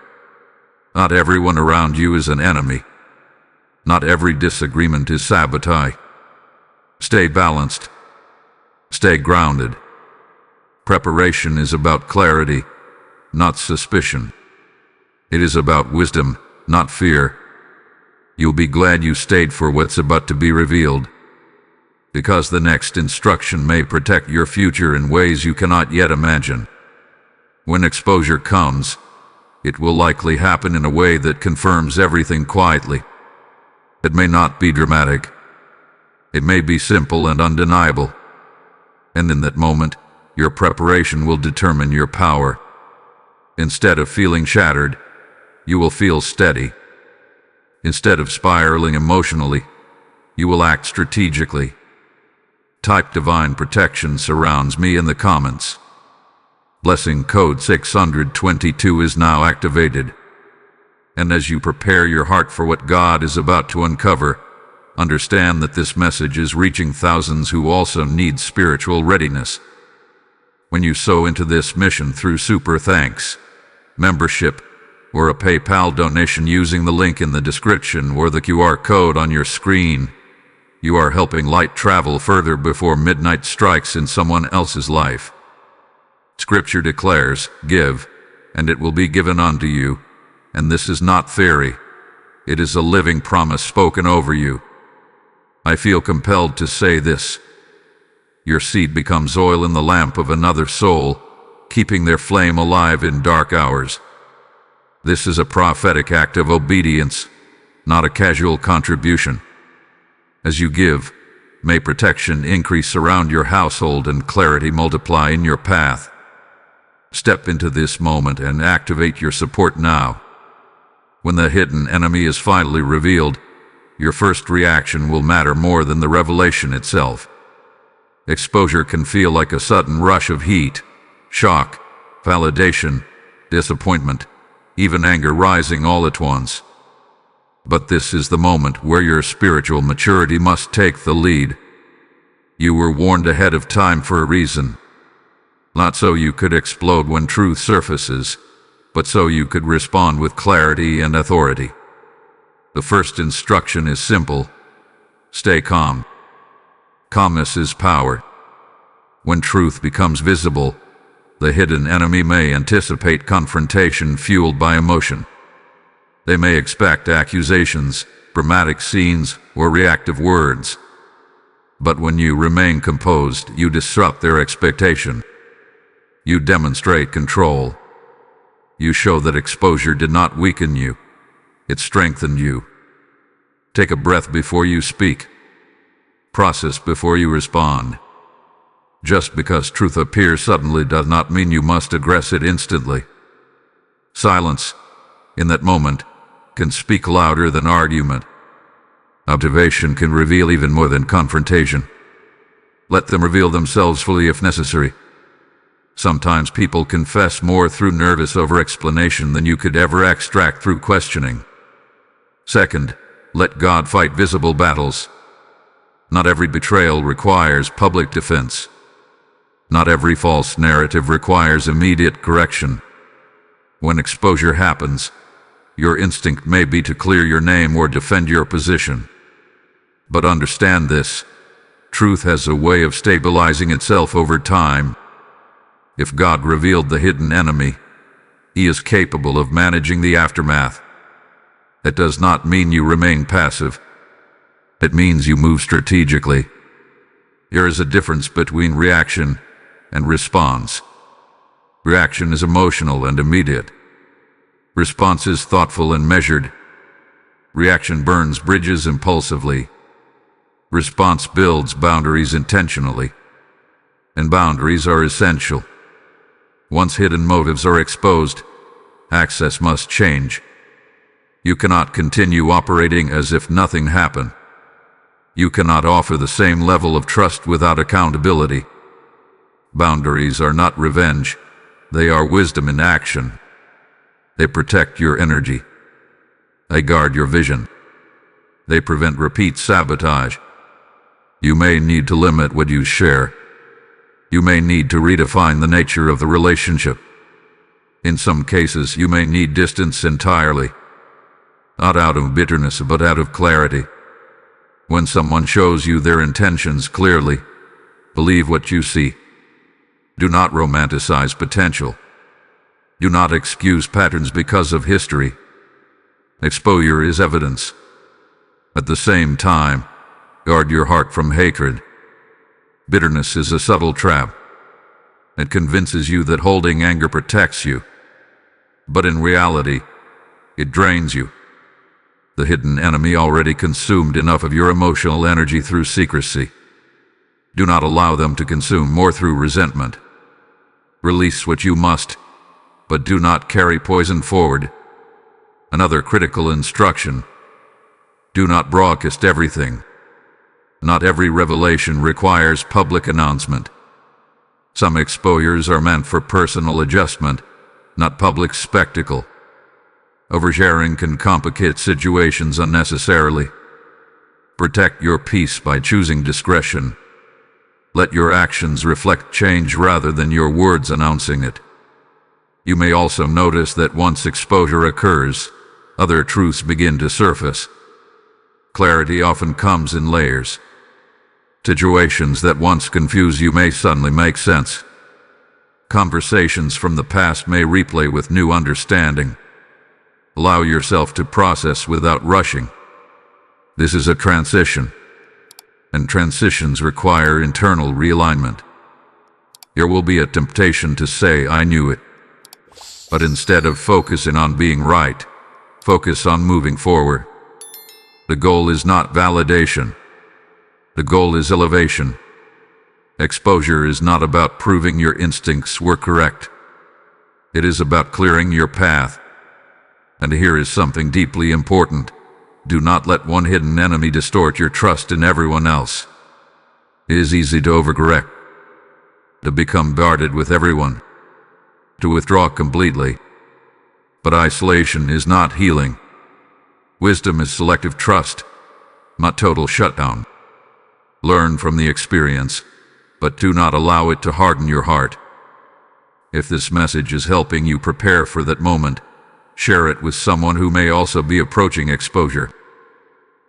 Not everyone around you is an enemy. Not every disagreement is sabotage. Stay balanced. Stay grounded. Preparation is about clarity, not suspicion. It is about wisdom, not fear. You'll be glad you stayed for what's about to be revealed, because the next instruction may protect your future in ways you cannot yet imagine. When exposure comes, it will likely happen in a way that confirms everything quietly. It may not be dramatic. It may be simple and undeniable. And in that moment, your preparation will determine your power. Instead of feeling shattered, you will feel steady. Instead of spiraling emotionally, you will act strategically. Type divine protection surrounds me in the comments. Blessing code 622 is now activated. And as you prepare your heart for what God is about to uncover, understand that this message is reaching thousands who also need spiritual readiness. When you sow into this mission through super thanks, membership, or a PayPal donation using the link in the description or the QR code on your screen, you are helping light travel further before midnight strikes in someone else's life. Scripture declares, "Give, and it will be given unto you," and this is not theory. It is a living promise spoken over you. I feel compelled to say this. Your seed becomes oil in the lamp of another soul, keeping their flame alive in dark hours. This is a prophetic act of obedience, not a casual contribution. As you give, may protection increase around your household and clarity multiply in your path. Step into this moment and activate your support now. When the hidden enemy is finally revealed, your first reaction will matter more than the revelation itself. Exposure can feel like a sudden rush of heat, shock, validation, disappointment, even anger rising all at once. But this is the moment where your spiritual maturity must take the lead. You were warned ahead of time for a reason. Not so you could explode when truth surfaces, but so you could respond with clarity and authority. The first instruction is simple. Stay calm. Calmness is power. When truth becomes visible, the hidden enemy may anticipate confrontation fueled by emotion. They may expect accusations, dramatic scenes, or reactive words. But when you remain composed, you disrupt their expectation. You demonstrate control. You show that exposure did not weaken you. It strengthened you. Take a breath before you speak. Process before you respond. Just because truth appears suddenly does not mean you must aggress it instantly. Silence, in that moment, can speak louder than argument. Observation can reveal even more than confrontation. Let them reveal themselves fully if necessary. Sometimes people confess more through nervous over-explanation than you could ever extract through questioning. Second, let God fight visible battles. Not every betrayal requires public defense. Not every false narrative requires immediate correction. When exposure happens, your instinct may be to clear your name or defend your position. But understand this: truth has a way of stabilizing itself over time. If God revealed the hidden enemy, He is capable of managing the aftermath. That does not mean you remain passive. It means you move strategically. There is a difference between reaction and response. Reaction is emotional and immediate. Response is thoughtful and measured. Reaction burns bridges impulsively. Response builds boundaries intentionally. And boundaries are essential. Once hidden motives are exposed, access must change. You cannot continue operating as if nothing happened. You cannot offer the same level of trust without accountability. Boundaries are not revenge. They are wisdom in action. They protect your energy. They guard your vision. They prevent repeat sabotage. You may need to limit what you share. You may need to redefine the nature of the relationship. In some cases, you may need distance entirely. Not out of bitterness, but out of clarity. When someone shows you their intentions clearly, believe what you see. Do not romanticize potential. Do not excuse patterns because of history. Exposure is evidence. At the same time, guard your heart from hatred. Bitterness is a subtle trap. It convinces you that holding anger protects you. But in reality, it drains you. The hidden enemy already consumed enough of your emotional energy through secrecy. Do not allow them to consume more through resentment. Release what you must, but do not carry poison forward. Another critical instruction: do not broadcast everything. Not every revelation requires public announcement. Some exposures are meant for personal adjustment, not public spectacle. Oversharing can complicate situations unnecessarily. Protect your peace by choosing discretion. Let your actions reflect change rather than your words announcing it. You may also notice that once exposure occurs, other truths begin to surface. Clarity often comes in layers. Situations that once confused you may suddenly make sense. Conversations from the past may replay with new understanding. Allow yourself to process without rushing. This is a transition, and transitions require internal realignment. There will be a temptation to say, "I knew it." But instead of focusing on being right, focus on moving forward. The goal is not validation. The goal is elevation. Exposure is not about proving your instincts were correct. It is about clearing your path. And here is something deeply important. Do not let one hidden enemy distort your trust in everyone else. It is easy to overcorrect, to become guarded with everyone, to withdraw completely. But isolation is not healing. Wisdom is selective trust, not total shutdown. Learn from the experience, but do not allow it to harden your heart. If this message is helping you prepare for that moment, share it with someone who may also be approaching exposure.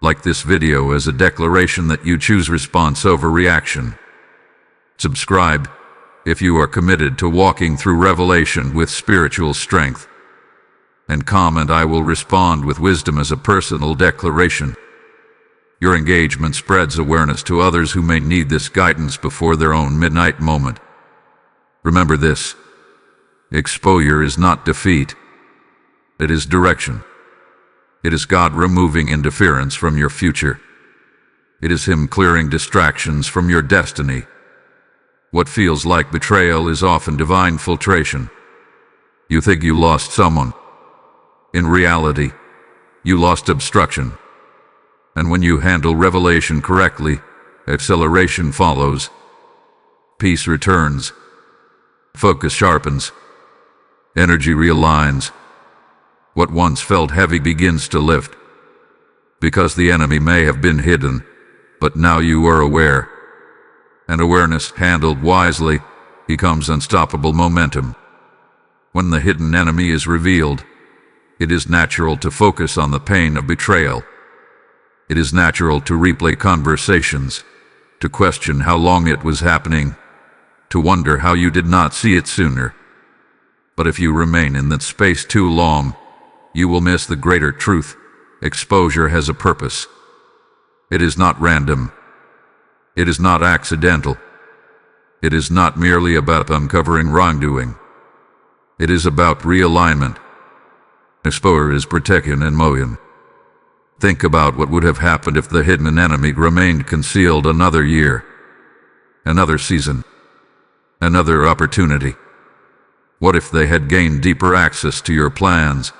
Like this video as a declaration that you choose response over reaction. Subscribe if you are committed to walking through revelation with spiritual strength. And comment, "I will respond with wisdom" as a personal declaration. Your engagement spreads awareness to others who may need this guidance before their own midnight moment. Remember this: exposure is not defeat. It is direction. It is God removing interference from your future. It is Him clearing distractions from your destiny. What feels like betrayal is often divine filtration. You think you lost someone. In reality, you lost obstruction. And when you handle revelation correctly, acceleration follows. Peace returns. Focus sharpens. Energy realigns. What once felt heavy begins to lift. Because the enemy may have been hidden, but now you are aware. And awareness, handled wisely, becomes unstoppable momentum. When the hidden enemy is revealed, it is natural to focus on the pain of betrayal. It is natural to replay conversations, to question how long it was happening, to wonder how you did not see it sooner. But if you remain in that space too long, you will miss the greater truth. Exposure has a purpose. It is not random. It is not accidental. It is not merely about uncovering wrongdoing. It is about realignment. Exposure is protection in motion. Think about what would have happened if the hidden enemy remained concealed another year, another season, another opportunity. What if they had gained deeper access to your plans?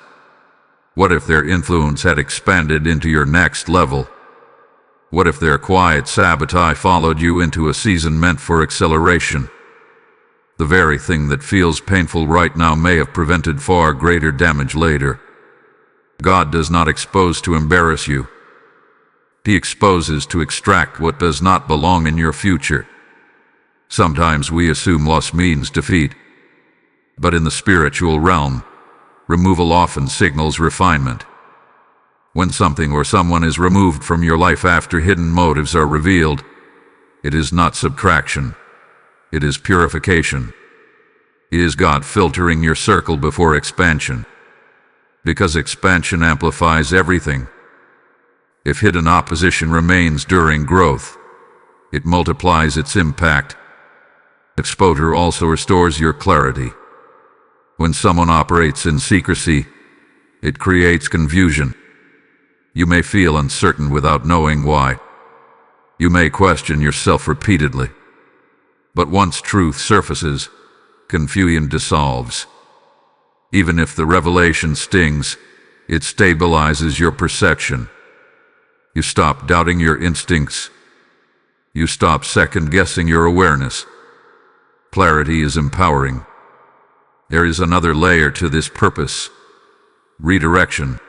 What if their influence had expanded into your next level? What if their quiet sabotage followed you into a season meant for acceleration? The very thing that feels painful right now may have prevented far greater damage later. God does not expose to embarrass you. He exposes to extract what does not belong in your future. Sometimes we assume loss means defeat. But in the spiritual realm, removal often signals refinement. When something or someone is removed from your life after hidden motives are revealed, it is not subtraction. It is purification. It is God filtering your circle before expansion. Because expansion amplifies everything. If hidden opposition remains during growth, it multiplies its impact. Exposure also restores your clarity. When someone operates in secrecy, it creates confusion. You may feel uncertain without knowing why. You may question yourself repeatedly. But once truth surfaces, confusion dissolves. Even if the revelation stings, it stabilizes your perception. You stop doubting your instincts. You stop second-guessing your awareness. Clarity is empowering. There is another layer to this purpose: redirection.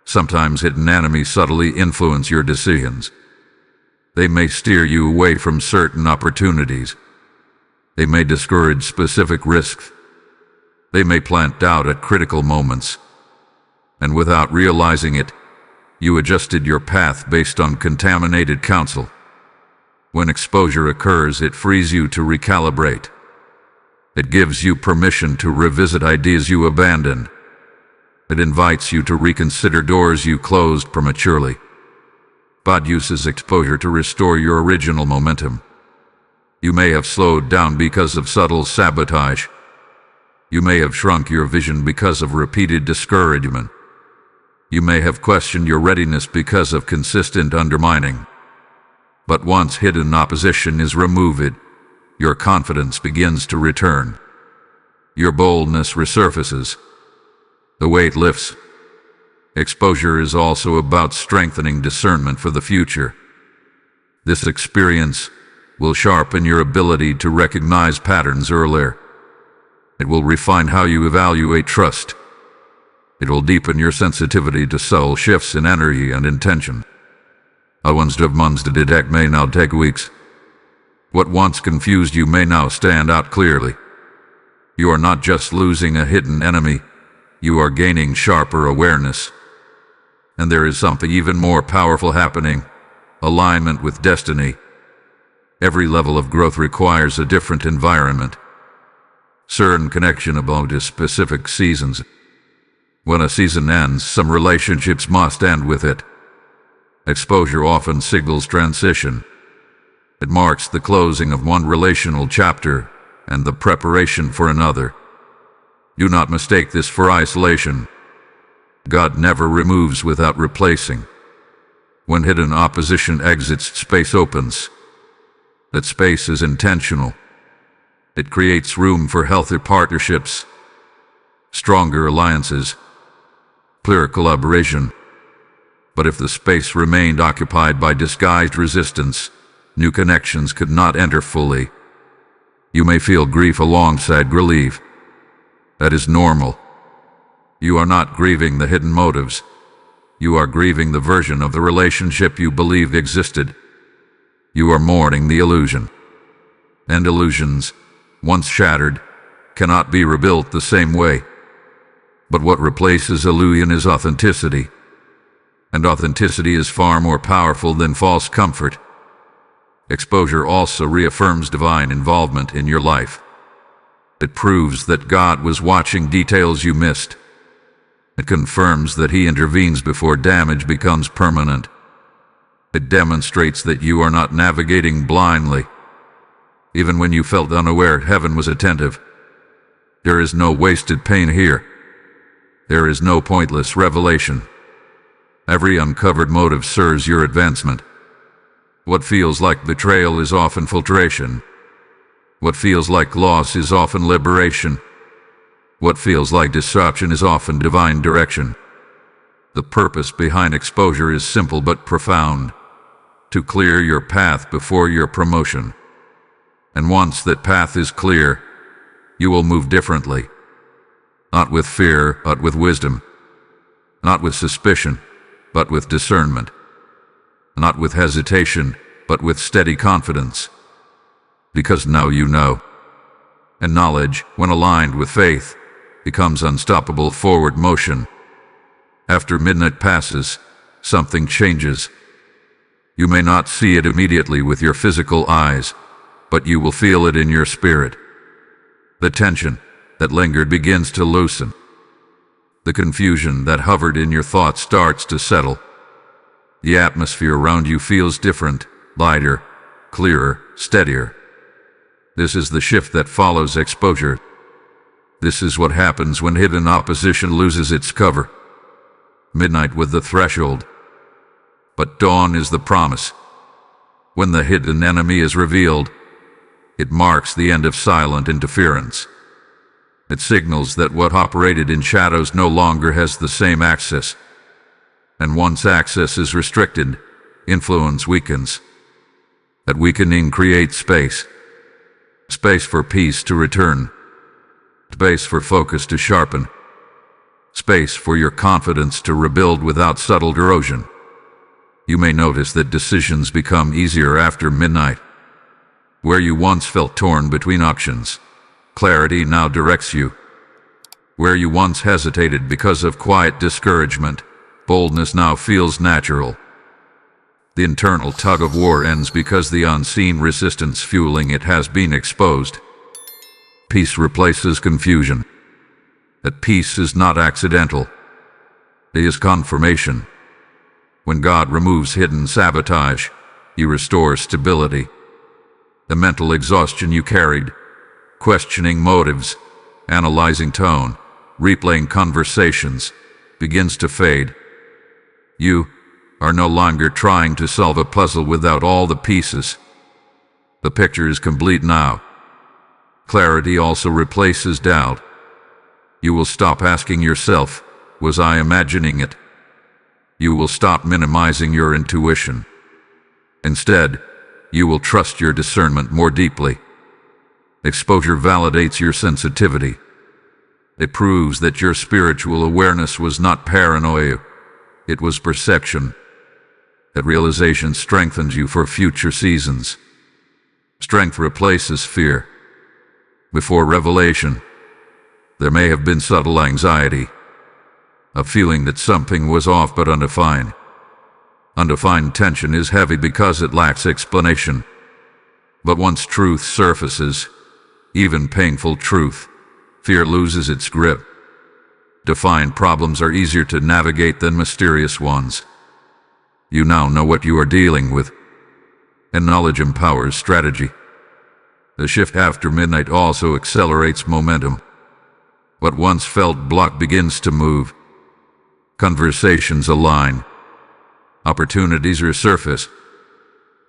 Sometimes hidden enemies subtly influence your decisions. They may steer you away from certain opportunities. They may discourage specific risks. They may plant doubt at critical moments. And without realizing it, you adjusted your path based on contaminated counsel. When exposure occurs, it frees you to recalibrate. It gives you permission to revisit ideas you abandoned. It invites you to reconsider doors you closed prematurely. God uses exposure to restore your original momentum. You may have slowed down because of subtle sabotage. You may have shrunk your vision because of repeated discouragement. You may have questioned your readiness because of consistent undermining. But once hidden opposition is removed, your confidence begins to return. Your boldness resurfaces. The weight lifts. Exposure is also about strengthening discernment for the future. This experience will sharpen your ability to recognize patterns earlier. It will refine how you evaluate trust. It will deepen your sensitivity to subtle shifts in energy and intention. What once took months to detect may now take weeks. What once confused you may now stand out clearly. You are not just losing a hidden enemy, you are gaining sharper awareness. And there is something even more powerful happening: alignment with destiny. Every level of growth requires a different environment. Certain connection about specific seasons. When a season ends, some relationships must end with it. Exposure often signals transition. It marks the closing of one relational chapter and the preparation for another. Do not mistake this for isolation. God never removes without replacing. When hidden opposition exits, space opens. That space is intentional. It creates room for healthier partnerships, stronger alliances, clearer collaboration. But if the space remained occupied by disguised resistance, new connections could not enter fully. You may feel grief alongside relief. That is normal. You are not grieving the hidden motives. You are grieving the version of the relationship you believed existed. You are mourning the illusion. And illusions, once shattered, cannot be rebuilt the same way. But what replaces illusion is authenticity. And authenticity is far more powerful than false comfort. Exposure also reaffirms divine involvement in your life. It proves that God was watching details you missed. It confirms that He intervenes before damage becomes permanent. It demonstrates that you are not navigating blindly. Even when you felt unaware, heaven was attentive. There is no wasted pain here. There is no pointless revelation. Every uncovered motive serves your advancement. What feels like betrayal is often filtration. What feels like loss is often liberation. What feels like disruption is often divine direction. The purpose behind exposure is simple but profound: to clear your path before your promotion. And once that path is clear, you will move differently. Not with fear, but with wisdom. Not with suspicion, but with discernment. Not with hesitation, but with steady confidence. Because now you know. And knowledge, when aligned with faith, becomes unstoppable forward motion. After midnight passes, something changes. You may not see it immediately with your physical eyes, but you will feel it in your spirit. The tension that lingered begins to loosen. The confusion that hovered in your thoughts starts to settle. The atmosphere around you feels different, lighter, clearer, steadier. This is the shift that follows exposure. This is what happens when hidden opposition loses its cover. Midnight with the threshold. But dawn is the promise. When the hidden enemy is revealed, it marks the end of silent interference. It signals that what operated in shadows no longer has the same access. And once access is restricted, influence weakens. That weakening creates space. Space for peace to return. Space for focus to sharpen. Space for your confidence to rebuild without subtle erosion. You may notice that decisions become easier after midnight. Where you once felt torn between options, clarity now directs you. Where you once hesitated because of quiet discouragement, boldness now feels natural. The internal tug-of-war ends because the unseen resistance fueling it has been exposed. Peace replaces confusion. That peace is not accidental. It is confirmation. When God removes hidden sabotage, He restores stability. The mental exhaustion you carried, questioning motives, analyzing tone, replaying conversations, begins to fade. You are no longer trying to solve a puzzle without all the pieces. The picture is complete now. Clarity also replaces doubt. You will stop asking yourself, was I imagining it? You will stop minimizing your intuition. Instead, you will trust your discernment more deeply. Exposure validates your sensitivity. It proves that your spiritual awareness was not paranoia, it was perception. That realization strengthens you for future seasons. Strength replaces fear. Before revelation, there may have been subtle anxiety, a feeling that something was off but undefined. Undefined tension is heavy because it lacks explanation. But once truth surfaces, even painful truth, fear loses its grip. Defined problems are easier to navigate than mysterious ones. You now know what you are dealing with, and knowledge empowers strategy. The shift after midnight also accelerates momentum. What once felt blocked begins to move. Conversations align. Opportunities resurface.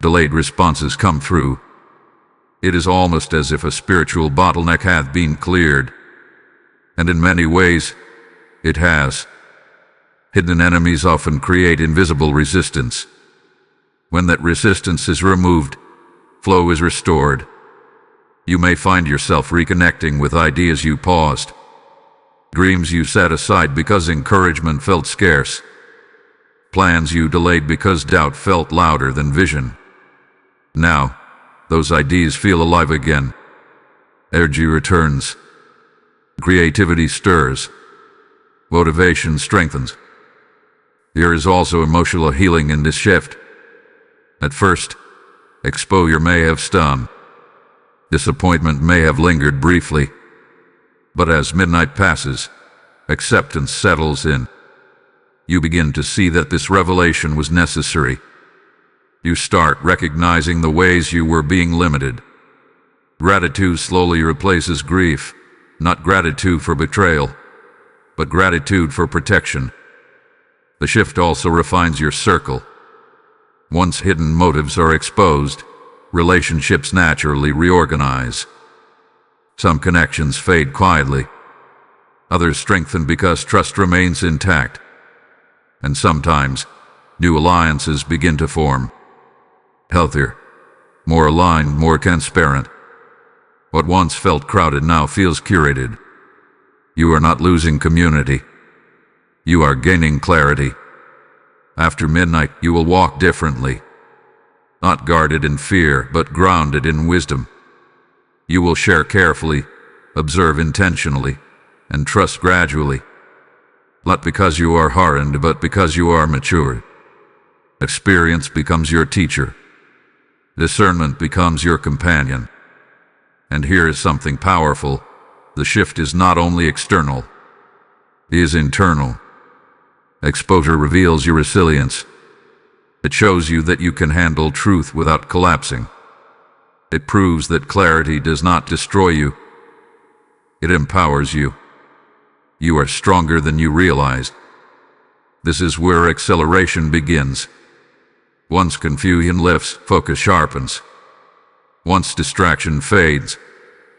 Delayed responses come through. It is almost as if a spiritual bottleneck hath been cleared. And in many ways, it has. Hidden enemies often create invisible resistance. When that resistance is removed, flow is restored. You may find yourself reconnecting with ideas you paused, dreams you set aside because encouragement felt scarce, plans you delayed because doubt felt louder than vision. Now, those ideas feel alive again. Energy returns. Creativity stirs. Motivation strengthens. There is also emotional healing in this shift. At first, exposure may have stung. Disappointment may have lingered briefly. But as midnight passes, acceptance settles in. You begin to see that this revelation was necessary. You start recognizing the ways you were being limited. Gratitude slowly replaces grief, not gratitude for betrayal, but gratitude for protection. The shift also refines your circle. Once hidden motives are exposed, relationships naturally reorganize. Some connections fade quietly. Others strengthen because trust remains intact. And sometimes, new alliances begin to form. Healthier, more aligned, more transparent. What once felt crowded now feels curated. You are not losing community. You are gaining clarity. After midnight, you will walk differently. Not guarded in fear, but grounded in wisdom. You will share carefully, observe intentionally, and trust gradually. Not because you are hardened, but because you are mature. Experience becomes your teacher. Discernment becomes your companion. And here is something powerful. The shift is not only external, it is internal. Exposure reveals your resilience. It shows you that you can handle truth without collapsing. It proves that clarity does not destroy you. It empowers you. You are stronger than you realized. This is where acceleration begins. Once confusion lifts, focus sharpens. Once distraction fades,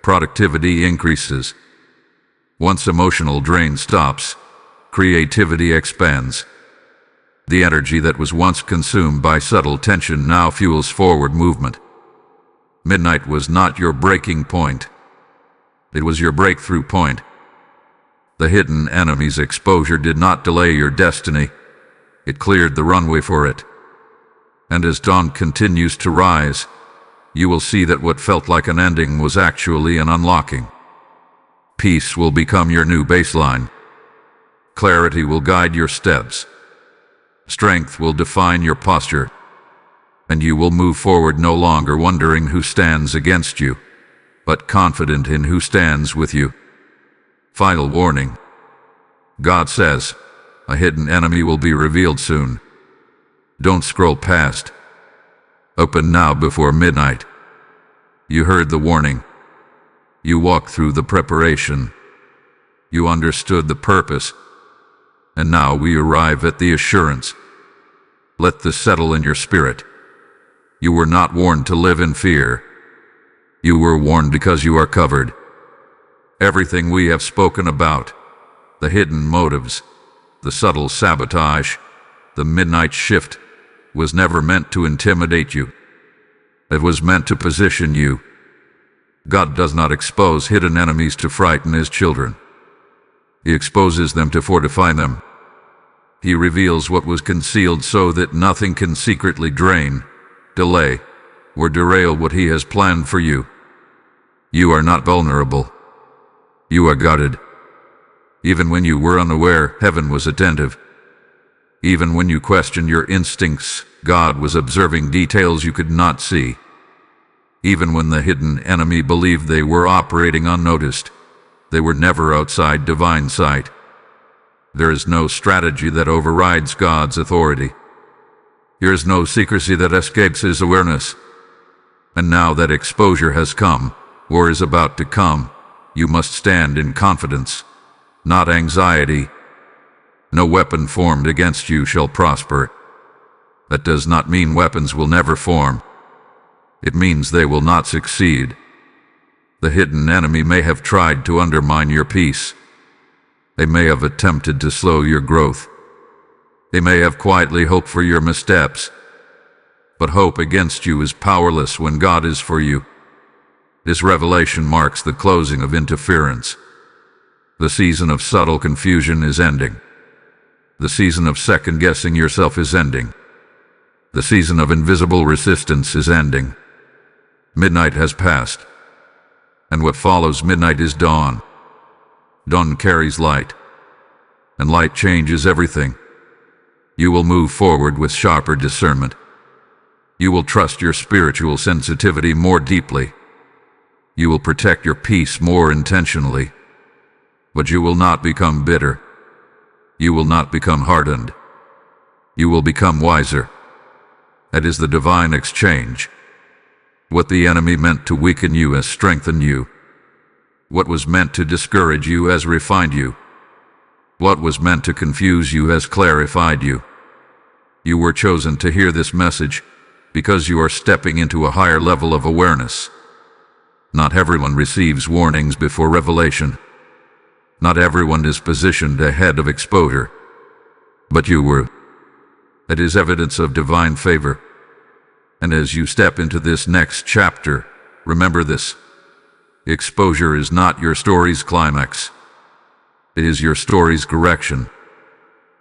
productivity increases. Once emotional drain stops, creativity expands. The energy that was once consumed by subtle tension now fuels forward movement. Midnight was not your breaking point. It was your breakthrough point. The hidden enemy's exposure did not delay your destiny. It cleared the runway for it. And as dawn continues to rise, you will see that what felt like an ending was actually an unlocking. Peace will become your new baseline. Clarity will guide your steps. Strength will define your posture. And you will move forward no longer wondering who stands against you, but confident in who stands with you. Final warning. God says, a hidden enemy will be revealed soon. Don't scroll past. Open now before midnight. You heard the warning. You walked through the preparation. You understood the purpose. And now we arrive at the assurance. Let this settle in your spirit. You were not warned to live in fear. You were warned because you are covered. Everything we have spoken about, the hidden motives, the subtle sabotage, the midnight shift, was never meant to intimidate you. It was meant to position you. God does not expose hidden enemies to frighten his children. He exposes them to fortify them. He reveals what was concealed so that nothing can secretly drain, delay, or derail what he has planned for you. You are not vulnerable. You are guarded. Even when you were unaware, heaven was attentive. Even when you questioned your instincts, God was observing details you could not see. Even when the hidden enemy believed they were operating unnoticed, they were never outside divine sight. There is no strategy that overrides God's authority. There is no secrecy that escapes his awareness. And now that exposure has come, or is about to come, you must stand in confidence, not anxiety. No weapon formed against you shall prosper. That does not mean weapons will never form. It means they will not succeed. The hidden enemy may have tried to undermine your peace. They may have attempted to slow your growth. They may have quietly hoped for your missteps. But hope against you is powerless when God is for you. This revelation marks the closing of interference. The season of subtle confusion is ending. The season of second-guessing yourself is ending. The season of invisible resistance is ending. Midnight has passed. And what follows midnight is dawn. Dawn carries light. And light changes everything. You will move forward with sharper discernment. You will trust your spiritual sensitivity more deeply. You will protect your peace more intentionally. But you will not become bitter. You will not become hardened. You will become wiser. That is the divine exchange. What the enemy meant to weaken you has strengthened you. What was meant to discourage you has refined you. What was meant to confuse you has clarified you. You were chosen to hear this message because you are stepping into a higher level of awareness. Not everyone receives warnings before revelation. Not everyone is positioned ahead of exposure. But you were. It is evidence of divine favor. And as you step into this next chapter, remember this. Exposure is not your story's climax. It is your story's correction.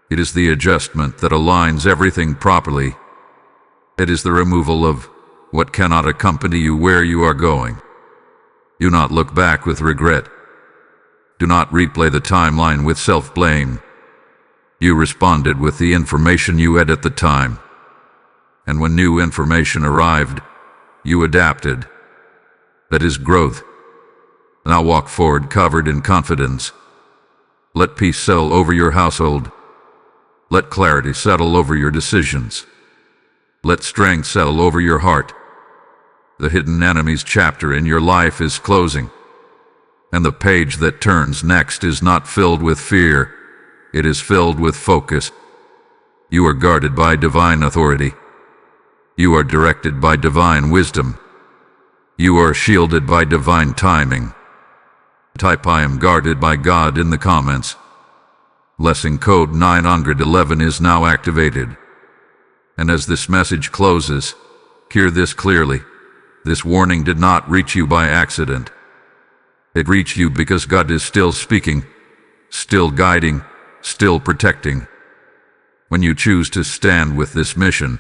It is the adjustment that aligns everything properly. It is the removal of what cannot accompany you where you are going. Do not look back with regret. Do not replay the timeline with self-blame. You responded with the information you had at the time. And when new information arrived, you adapted. That is growth. Now walk forward covered in confidence. Let peace settle over your household. Let clarity settle over your decisions. Let strength settle over your heart. The hidden enemy's chapter in your life is closing. And the page that turns next is not filled with fear. It is filled with focus. You are guarded by divine authority. You are directed by divine wisdom. You are shielded by divine timing. Type "I am guarded by God" in the comments. Lesson code 911 is now activated. And as this message closes, hear this clearly. This warning did not reach you by accident. It reached you because God is still speaking, still guiding, still protecting. When you choose to stand with this mission,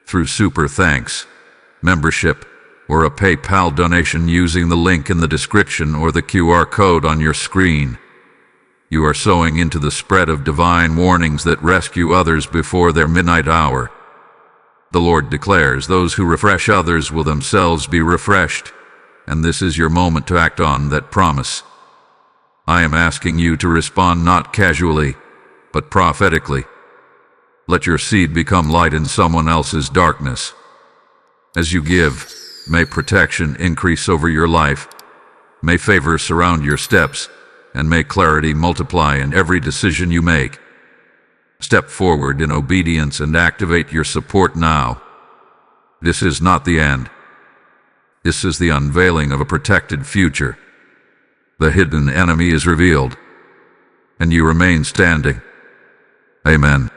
through super thanks, membership, or a PayPal donation using the link in the description or the QR code on your screen, you are sowing into the spread of divine warnings that rescue others before their midnight hour. The Lord declares those who refresh others will themselves be refreshed, and this is your moment to act on that promise. I am asking you to respond not casually, but prophetically. Let your seed become light in someone else's darkness. As you give, may protection increase over your life, may favor surround your steps, and may clarity multiply in every decision you make. Step forward in obedience and activate your support now. This is not the end. This is the unveiling of a protected future. The hidden enemy is revealed, and you remain standing. Amen.